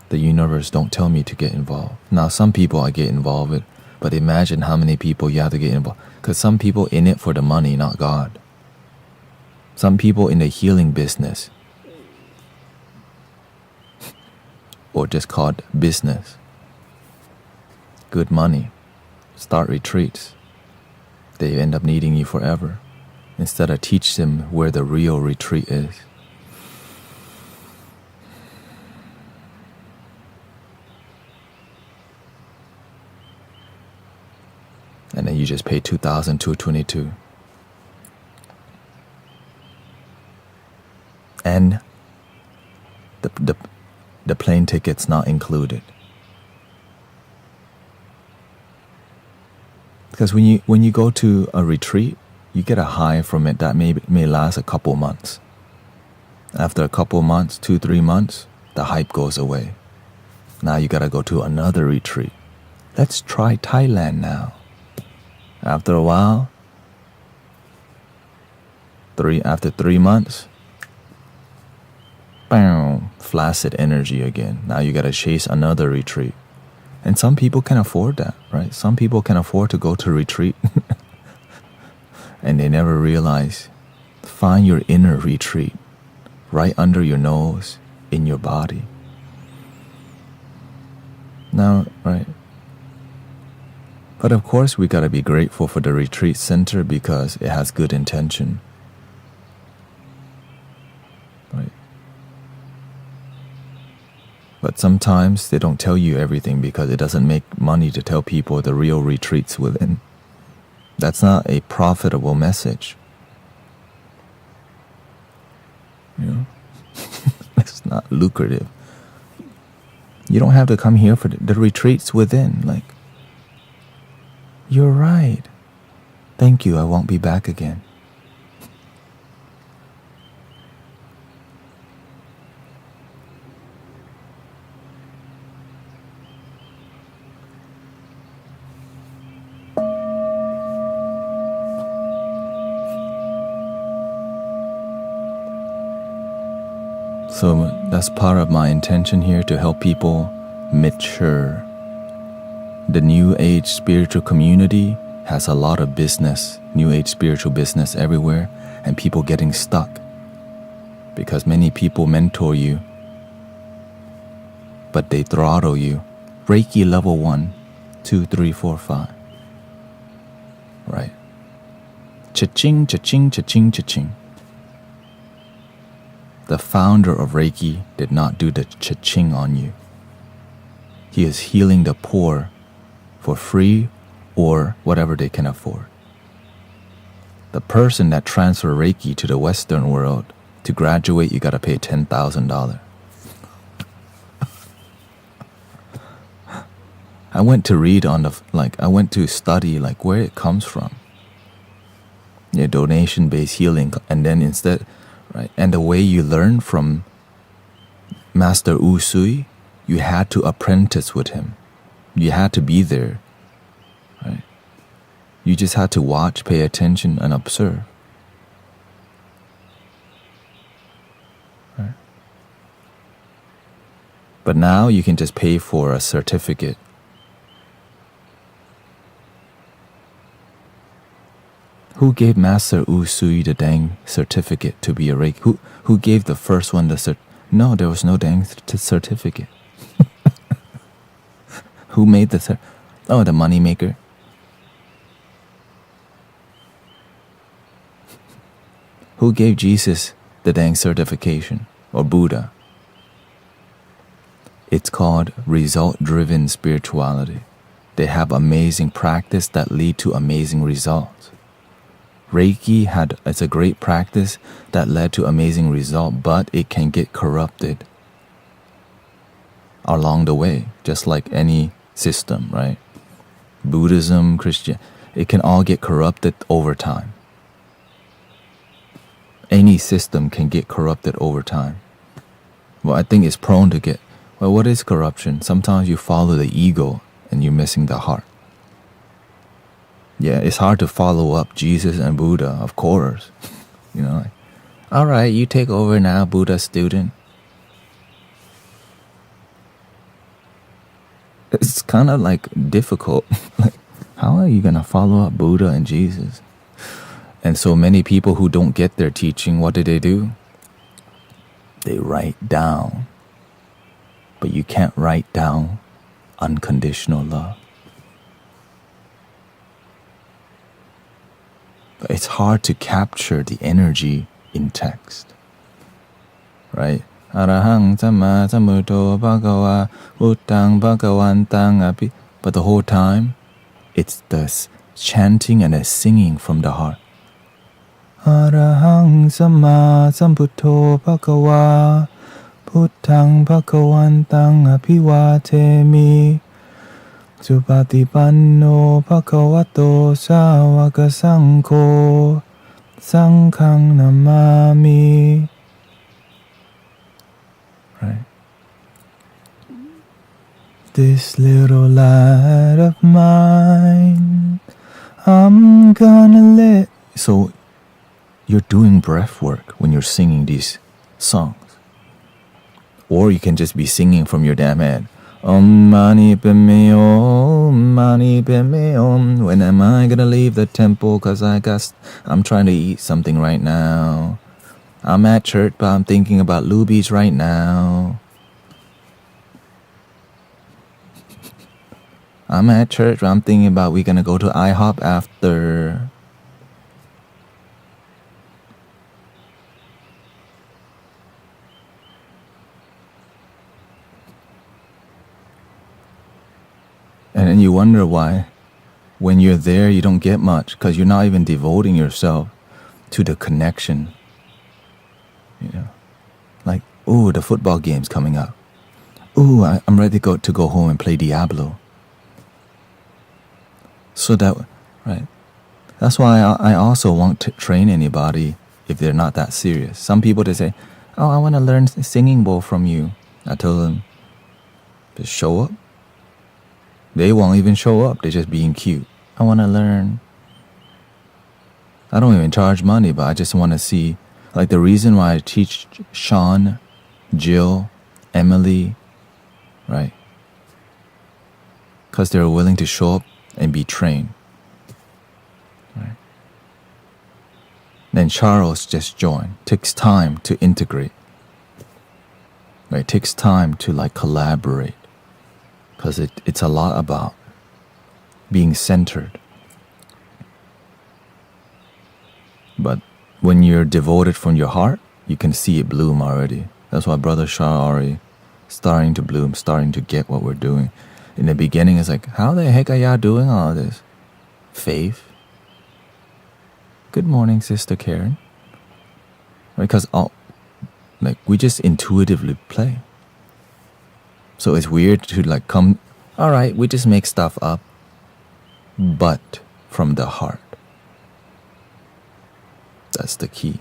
The universe don't tell me to get involved. Now some people I get involved with, but imagine how many people you have to get involved. Because some people in it for the money, not God. Some people in the healing business. Or just called business. Good money. Start retreats. They end up needing you forever. Instead of teach them where the real retreat is. And then you just pay $2,222. And the plane ticket's not included. Because when you go to a retreat, you get a high from it that may last a couple months. After a couple months, 2-3 months, the hype goes away. Now you gotta go to another retreat. Let's try Thailand now. After a while, after 3 months, bam, flaccid energy again. Now you gotta chase another retreat. And some people can afford that, right? Some people can afford to go to retreat. And they never realize, find your inner retreat right under your nose, in your body. Now, right? But of course, we gotta be grateful for the retreat center because it has good intention. Right? But sometimes they don't tell you everything because it doesn't make money to tell people the real retreats within. That's not a profitable message. You know? It's not lucrative. You don't have to come here for the retreats within, like, you're right. Thank you, I won't be back again. So that's part of my intention here, to help people mature. The New Age spiritual community has a lot of business, New Age spiritual business everywhere, and people getting stuck because many people mentor you, but they throttle you. Reiki level 1, 2, 3, 4, 5. Right? Cha-ching, cha-ching, cha-ching, cha-ching. The founder of Reiki did not do the cha-ching on you. He is healing the poor for free or whatever they can afford. The person that transferred Reiki to the Western world, to graduate, you gotta pay $10,000. I went to read on I went to study where it comes from. Yeah, donation-based healing, and then instead, right? And the way you learn from Master Usui, you had to apprentice with him. You had to be there, right? You just had to watch, pay attention, and observe. Right? But now you can just pay for a certificate. Who gave Master Usui the dang certificate to be a Reiki? Who gave the first one the cert? No, there was no dang certificate. Who made the Oh, the money maker. Who gave Jesus the dang certification? Or Buddha? It's called result-driven spirituality. They have amazing practice that lead to amazing results. Reiki it's a great practice that led to amazing result, but it can get corrupted along the way, just like any system, right? Buddhism, Christian, it can all get corrupted over time. Any system can get corrupted over time. Well, I think it's prone to get, well, what is corruption? Sometimes you follow the ego and you're missing the heart. Yeah, it's hard to follow up Jesus and Buddha, of course. All right, you take over now, Buddha student. It's kind of difficult. How are you going to follow up Buddha and Jesus? And so many people who don't get their teaching, what do? They write down. But you can't write down unconditional love. But it's hard to capture the energy in text, right? Arahang Samma Sambuddho Bhagava Buddhang Bhagavantang Api. But the whole time, it's the chanting and the singing from the heart. Arahang Samma Sambuddho Bhagava Buddhang Bhagavantang Apivatemi Supatipanno Bhagavato Sāvaka Saṅkho Saṅkhang Namami. Right? This little light of mine, I'm gonna let. So you're doing breath work when you're singing these songs. Or you can just be singing from your damn head. Om Mani Padme Om Mani Padme Om. When am I gonna leave the temple? Cause I'm trying to eat something right now. I'm at church, but I'm thinking about lubies right now. I'm at church, but I'm thinking about we're gonna go to IHOP after. And then you wonder why, when you're there, you don't get much because you're not even devoting yourself to the connection. Ooh, the football game's coming up. Ooh, I'm ready to go home and play Diablo. So right? That's why I also won't train anybody if they're not that serious. Some people, they say, oh, I want to learn singing bowl from you. I tell them, just show up. They won't even show up. They're just being cute. I want to learn. I don't even charge money, but I just want to see. The reason why I teach Sean, Jill, Emily, right? Because they're willing to show up and be trained. Right? Then Charles just joined. Takes time to integrate. Right? It takes time to like collaborate. Because it's a lot about being centered. But when you're devoted from your heart, you can see it bloom already. That's why Brother Shah already starting to bloom, starting to get what we're doing. In the beginning, it's like, how the heck are y'all doing all this? Faith. Good morning, Sister Karen. Because like we just intuitively play. So it's weird to like come, all right, we just make stuff up, but from the heart. That's the key.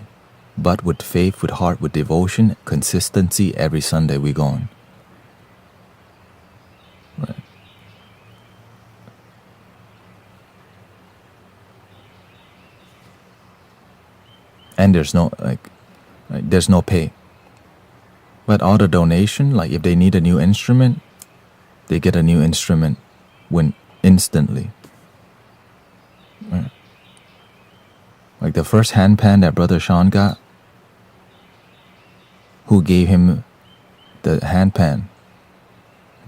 But with faith, with heart, with devotion, consistency, every Sunday we go on. Right. And there's no there's no pay. But all the donation, like if they need a new instrument, they get a new instrument when instantly. Right. Like the first handpan that Brother Sean got, who gave him the handpan?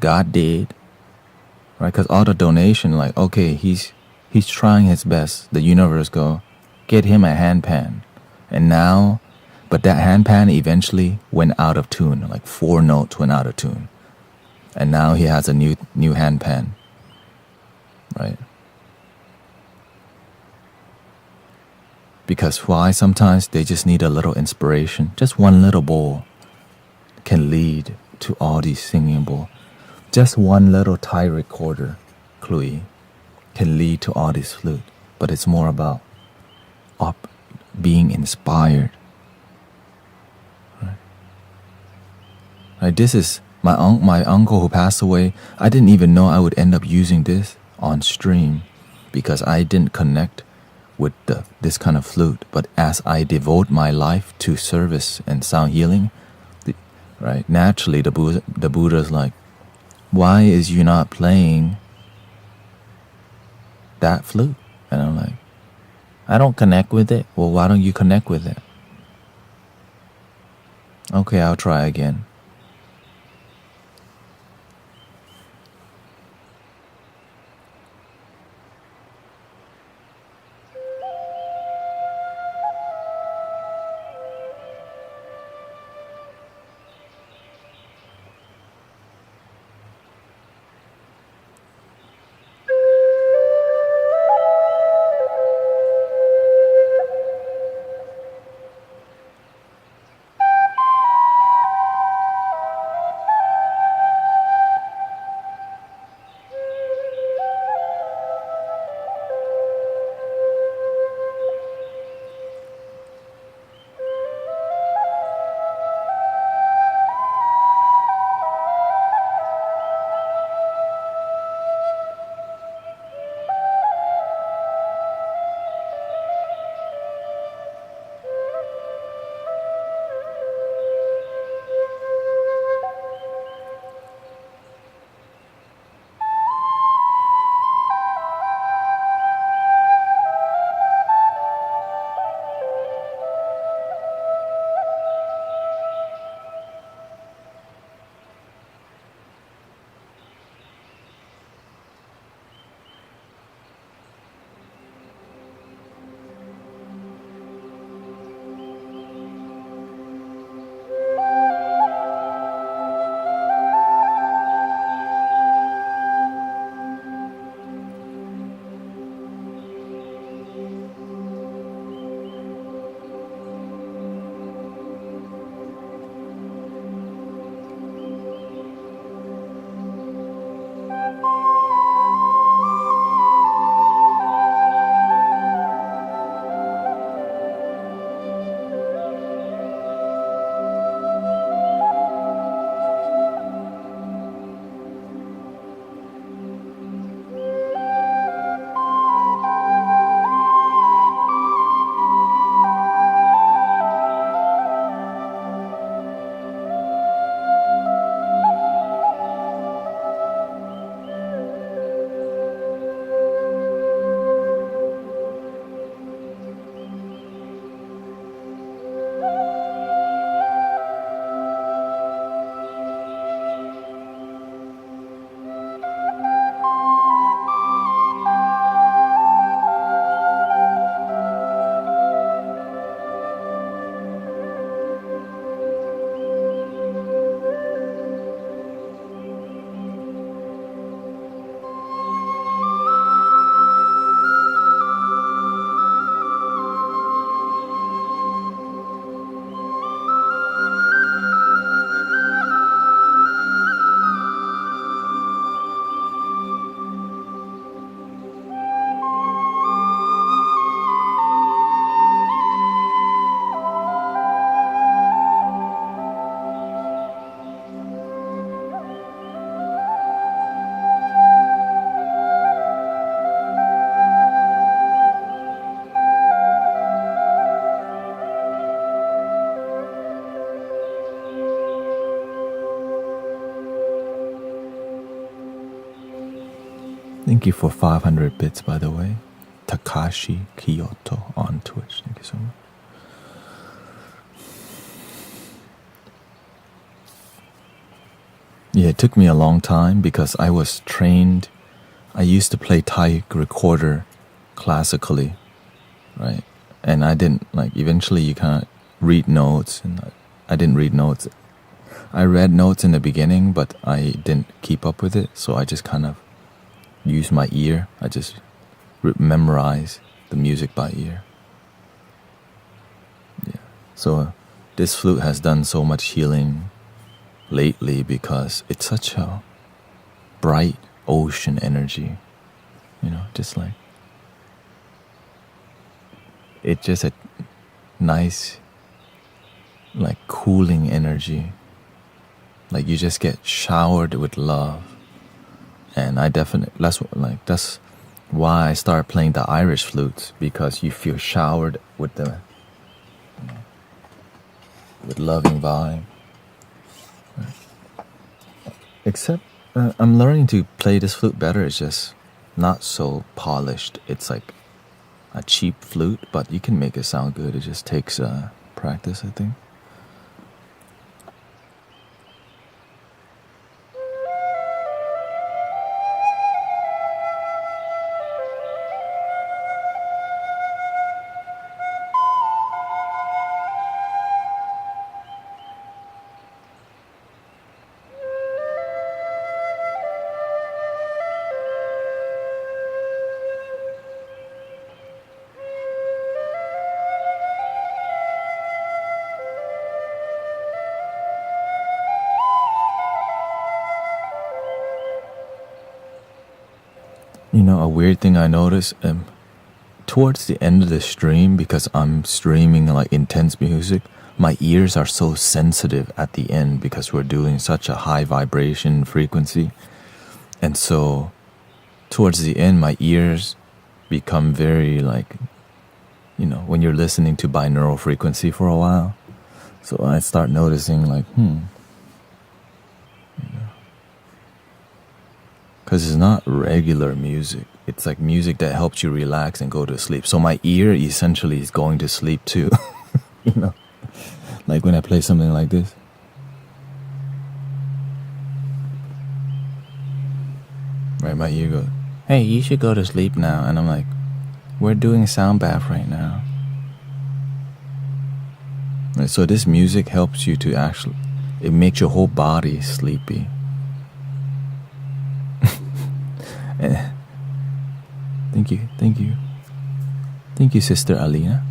God did. Right? Because all the donation, like, okay, he's trying his best. The universe go, get him a handpan. And now, but that handpan eventually went out of tune. Like 4 notes went out of tune. And now he has a new handpan. Right? Because why? Sometimes they just need a little inspiration. Just one little bowl can lead to all these singing bowls. Just one little Thai recorder, Cluey, can lead to all this flute. But it's more about being inspired. Right? Like this is my uncle who passed away. I didn't even know I would end up using this on stream because I didn't connect with this kind of flute. But as I devote my life to service and sound healing, right, naturally the Buddha's like, why is you not playing that flute? And I'm like, I don't connect with it. Well, why don't you connect with it? Okay, I'll try again. Thank you for 500 bits, by the way. Takashi Kyoto on Twitch. Thank you so much. Yeah, it took me a long time because I was trained. I used to play Thai recorder classically, right? And I didn't, like, eventually you kind of read notes, and I didn't read notes. I read notes in the beginning, but I didn't keep up with it, so I just kind of used my ear. I just memorize the music by ear. Yeah. So this flute has done so much healing lately because it's such a bright ocean energy, just like it's just a nice, like, cooling energy. Like you just get showered with love. And I definitely, that's why I started playing the Irish flutes, because you feel showered with with loving vibe. Except I'm learning to play this flute better. It's just not so polished. It's like a cheap flute, but you can make it sound good. It just takes practice, I think. A weird thing I noticed, towards the end of the stream, because I'm streaming like intense music, my ears are so sensitive at the end because we're doing such a high vibration frequency. And so towards the end, my ears become very like, when you're listening to binaural frequency for a while. So I start noticing like, because it's not regular music. It's like music that helps you relax and go to sleep. So my ear essentially is going to sleep too. Like when I play something like this. Right, my ear goes, hey, you should go to sleep now. And I'm like, we're doing sound bath right now. Right, so this music helps you to actually, it makes your whole body sleepy. Thank you, Sister Alina.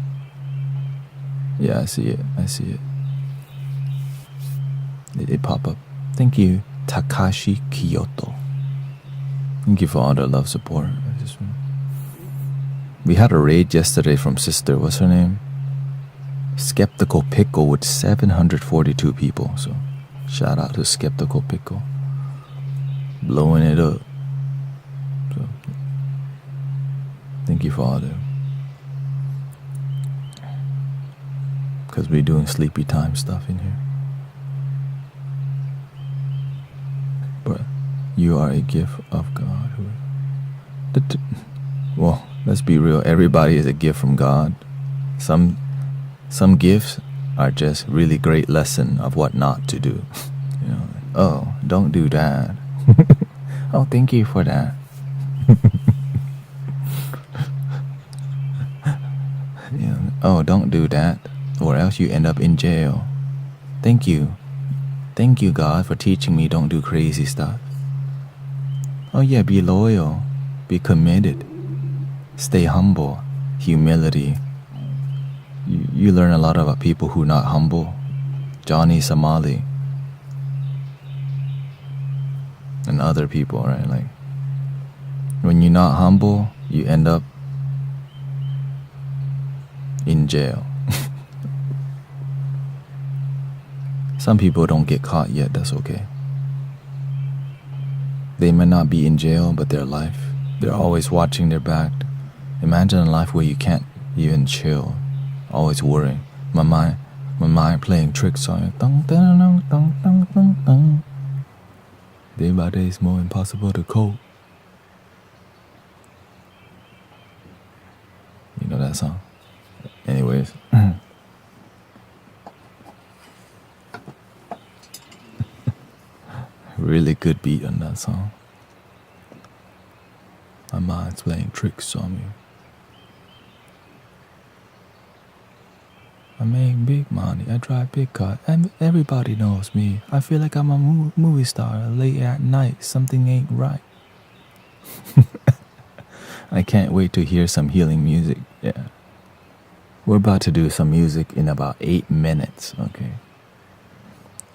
Yeah, I see it. It pop up. Thank you, Takashi Kyoto. Thank you for all the love support. We had a raid yesterday from Sister, what's her name? Skeptical Pickle, with 742 people. So shout out to Skeptical Pickle, blowing it up. So thank you for all that. Because we're doing sleepy time stuff in here. But you are a gift of God. Well, let's be real. Everybody is a gift from God. Some gifts are just really great lesson of what not to do. Oh, don't do that. Oh, thank you for that. Oh, don't do that, or else you end up in jail. Thank you, God, for teaching me don't do crazy stuff. Oh yeah, be loyal, be committed, stay humble, humility. You learn a lot about people who not humble. Johnny Somali and other people, right? Like when you're not humble, you end up in jail. Some people don't get caught yet, that's okay. They might not be in jail, but they're always watching their back. Imagine a life where you can't even chill, always worrying. My mind playing tricks on you. Dun, dun, dun, dun, dun, dun, dun. Day by day it's more impossible to cope. that song. Anyways. Really good beat on that song. My mind's playing tricks on me. I make big money, I drive big car, and everybody knows me. I feel like I'm a movie star. Late at night, something ain't right. I can't wait to hear some healing music. Yeah. We're about to do some music in about 8 minutes, okay?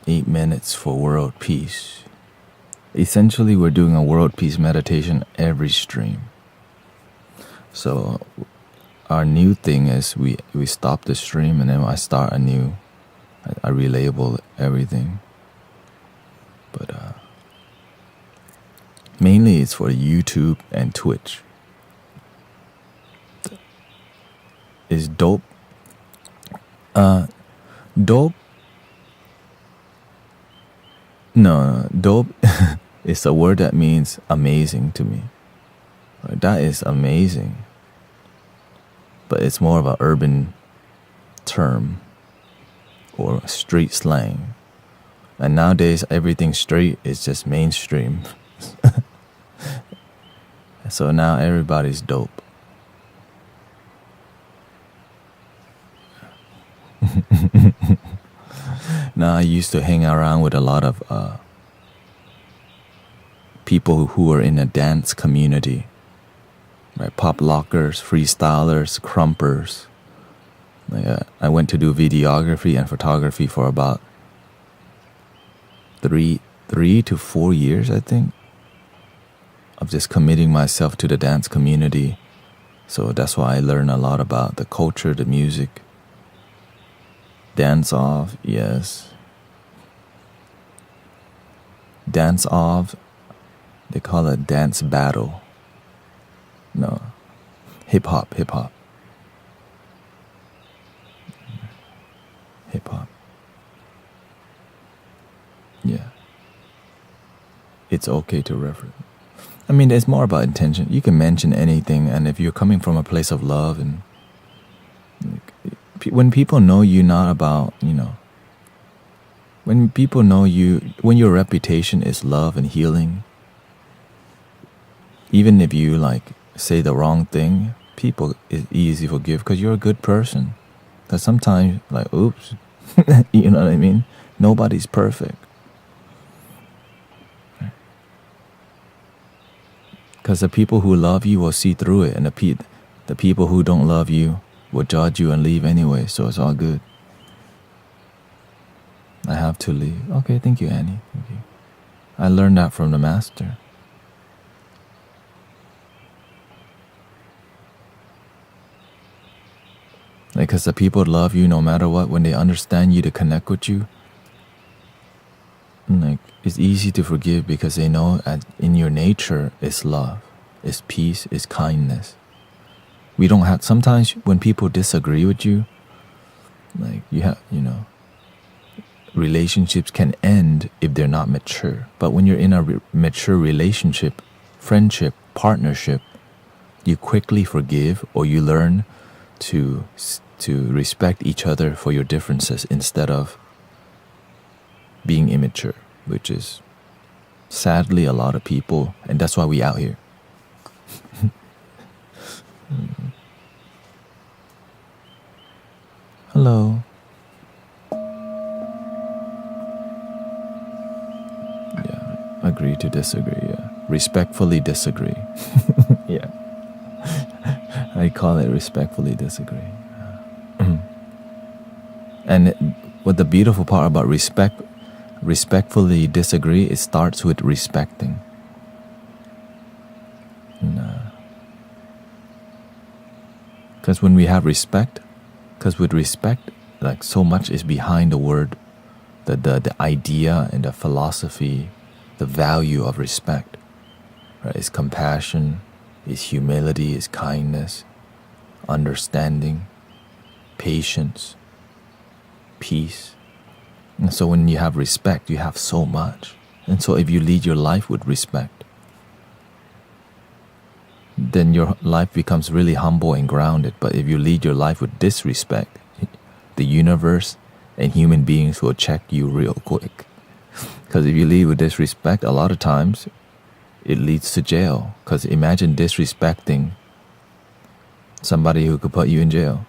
8 minutes for world peace. Essentially, we're doing a world peace meditation every stream. So our new thing is we stop the stream and then I start anew. I relabel everything. But mainly it's for YouTube and Twitch. Is dope. Dope. No, dope is a word that means amazing to me. That is amazing. But it's more of an urban term or street slang. And nowadays, everything street is just mainstream. So now everybody's dope. Now I used to hang around with a lot of people who are in a dance community, right? Pop lockers, freestylers, crumpers. I went to do videography and photography for about 3 to 4 years, I think, of just committing myself to the dance community. So that's why I learned a lot about the culture, the music. Dance off, yes. Dance off, they call it dance battle. No, hip hop. Hip hop. Yeah. It's okay to reference. I mean, it's more about intention. You can mention anything, and if you're coming from a place of love and when people know you not about, when people know you, when your reputation is love and healing, even if you say the wrong thing, people is easy to forgive because you're a good person. Because sometimes, oops, you know what I mean? Nobody's perfect. Because the people who love you will see through it, and the people who don't love you will judge you and leave anyway, so it's all good. I have to leave. Okay, thank you, Annie. Thank you. I learned that from the master. Because the people love you no matter what, when they understand you, to connect with you, it's easy to forgive because they know in your nature is love, is peace, is kindness. We don't have, sometimes when people disagree with you, relationships can end if they're not mature. But when you're in a mature relationship, friendship, partnership, you quickly forgive, or you learn to respect each other for your differences instead of being immature, which is sadly a lot of people, and that's why we out here. Hello. Yeah, agree to disagree. Yeah, respectfully disagree. Yeah, I call it respectfully disagree. And what the beautiful part about respectfully disagree, it starts with respecting. Because when we have respect, because with respect, so much is behind the word, the idea and the philosophy, the value of respect. Right? It's compassion, it's humility, it's kindness, understanding, patience, peace. And so when you have respect, you have so much. And so if you lead your life with respect, then your life becomes really humble and grounded. But if you lead your life with disrespect, the universe and human beings will check you real quick. Because if you lead with disrespect, a lot of times it leads to jail. Because imagine disrespecting somebody who could put you in jail.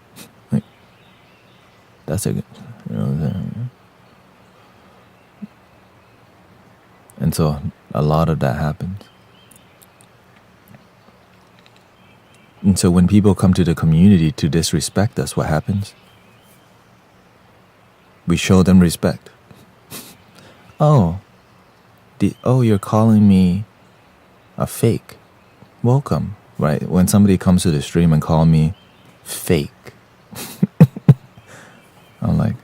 That's a good, you know what I'm saying? And so a lot of that happens. And so when people come to the community to disrespect us, what happens? We show them respect. Oh, you're calling me a fake. Welcome, right? When somebody comes to the stream and call me fake, I'm like,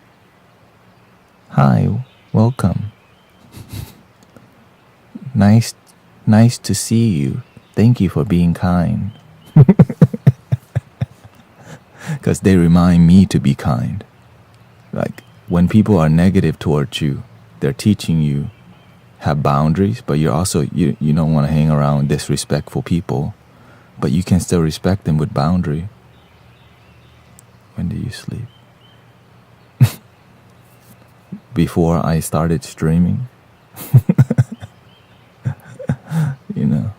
hi, welcome. Nice to see you. Thank you for being kind. Because they remind me to be kind. Like, when people are negative towards you, they're teaching you have boundaries, but you're also, you don't want to hang around disrespectful people, but you can still respect them with boundary. When do you sleep? Before I started streaming. You know.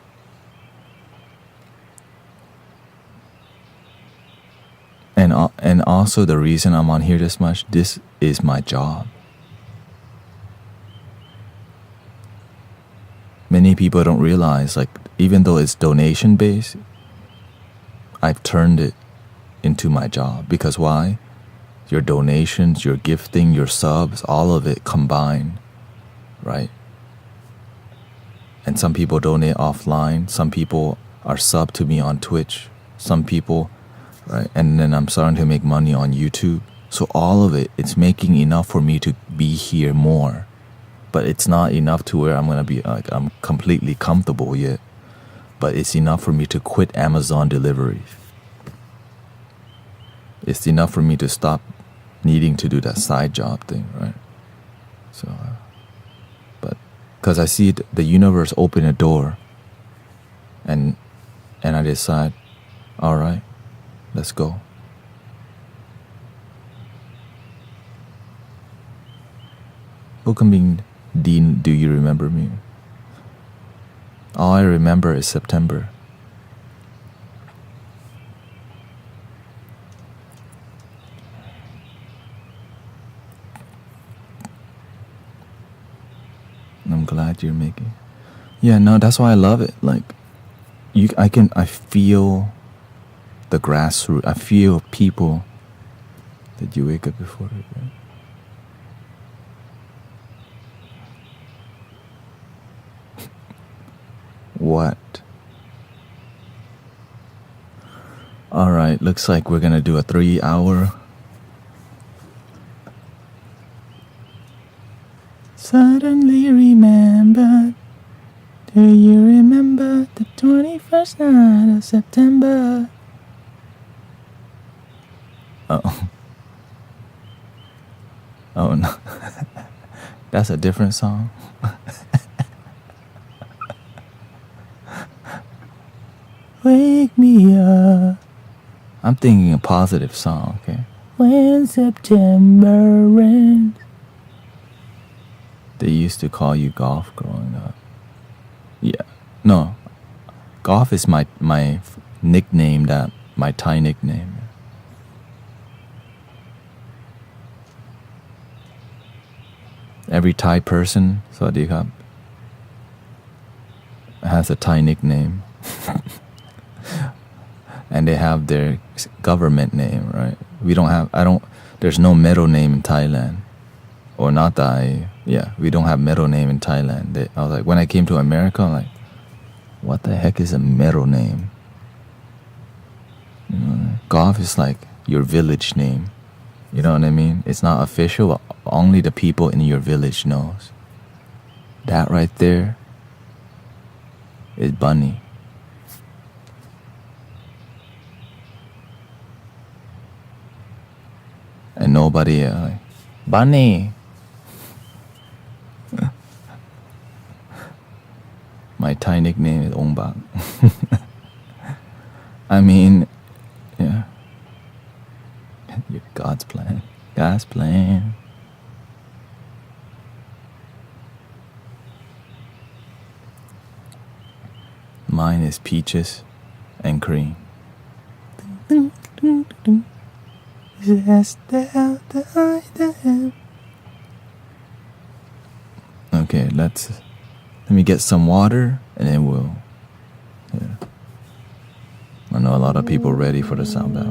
And also the reason I'm on here this much, this is my job. Many people don't realize, like, even though it's donation based, I've turned it into my job. Because why? Your donations, your gifting, your subs, all of it combined, right? And some people donate offline. Some people are sub to me on Twitch. Some people, right? And then I'm starting to make money on YouTube. So all of it, it's making enough for me to be here more. But it's not enough to where I'm going to be, like, I'm completely comfortable yet. But it's enough for me to quit Amazon deliveries. It's enough for me to stop needing to do that side job thing, right? So, but because I see the universe open a door, and I decide, all right, let's go. Welcome, Dean. Do you remember me? All I remember is September. I'm glad you're making. Yeah, no, that's why I love it. Like, I feel the grassroots. I feel people. Did you wake up before it? Right? What? All right, looks like we're gonna do a 3-hour. Suddenly remembered. Do you remember the 21st night of September? Oh. Oh no. That's a different song. Wake me up. I'm thinking a positive song, okay? When September ends. They used to call you Golf growing up. Yeah. No. Golf is my nickname, that my Thai nickname. Every Thai person, Sawadee has a Thai nickname. And they have their government name, right? There's no middle name in Thailand. Or not that we don't have middle name in Thailand. I was like, when I came to America, I'm like, what the heck is a middle name? You know, Golf is like your village name. You know what I mean? It's not official, only the people in your village knows. That right there is Bunny. And nobody like, Bunny. My Thai nickname is Ong Bak. I mean, yeah. God's plan. God's plan. Mine is peaches and cream. Okay, let me get some water and then we'll. Yeah. I know a lot of people ready for the sound hour.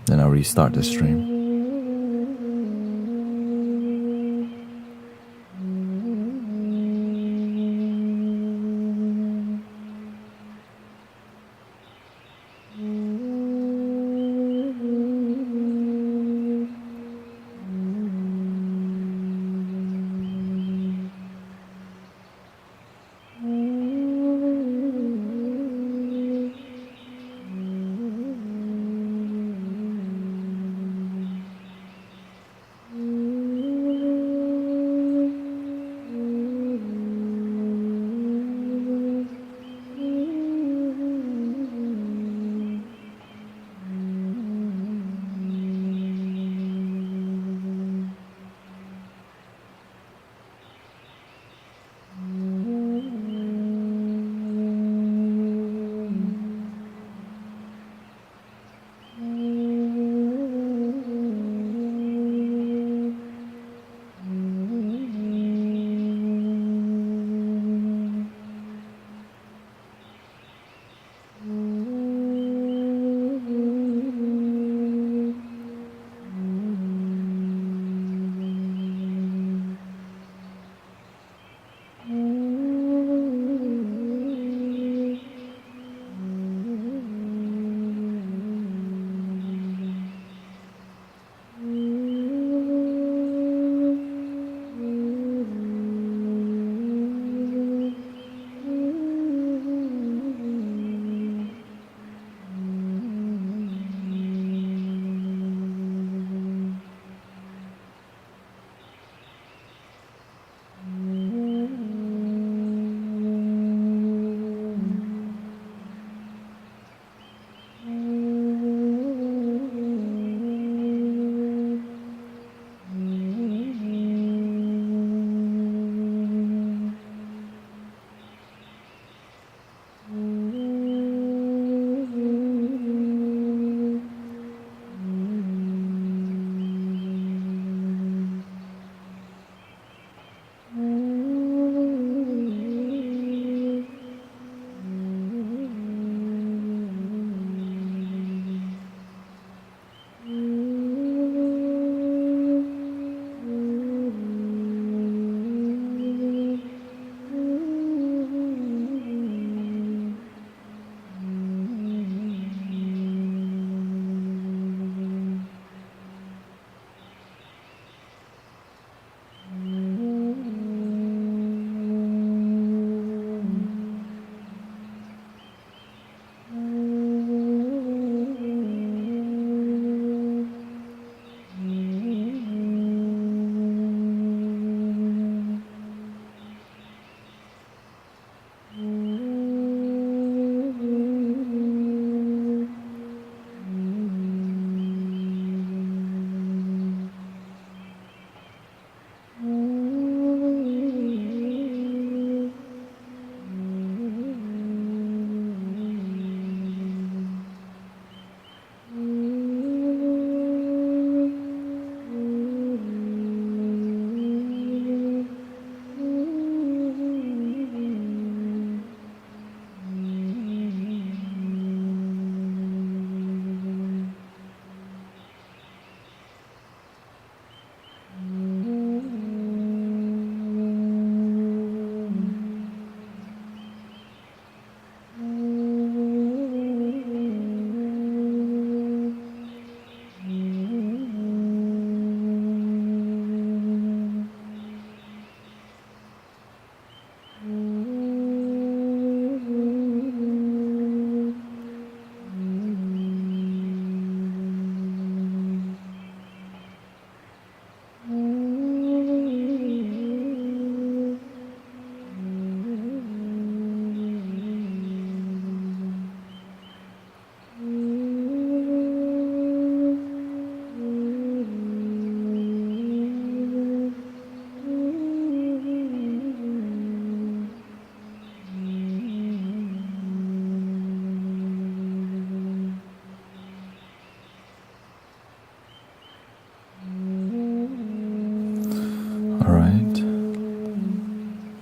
Then I'll restart the stream.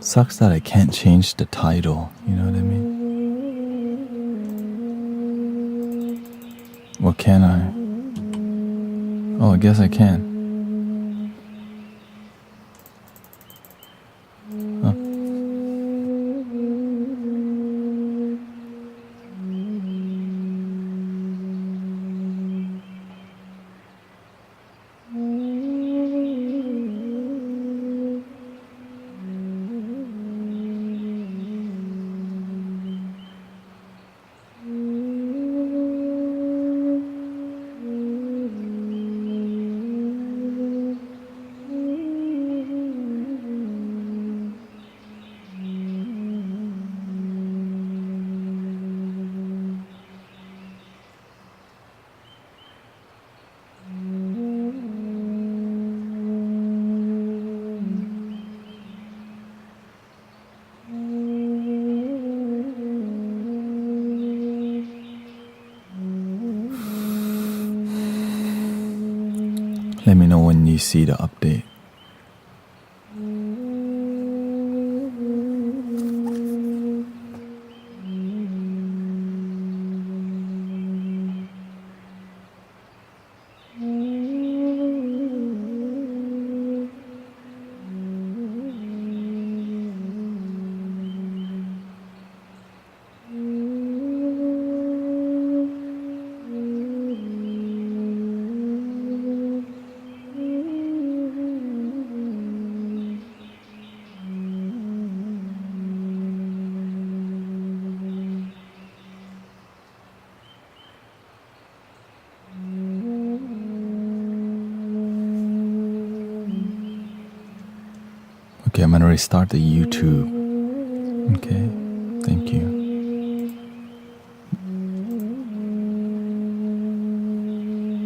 Sucks that I can't change the title, you know what I mean? Or can I? Oh, I guess I can. Huh. Let me know when you see the update. Okay, I'm gonna restart the YouTube. Okay, thank you.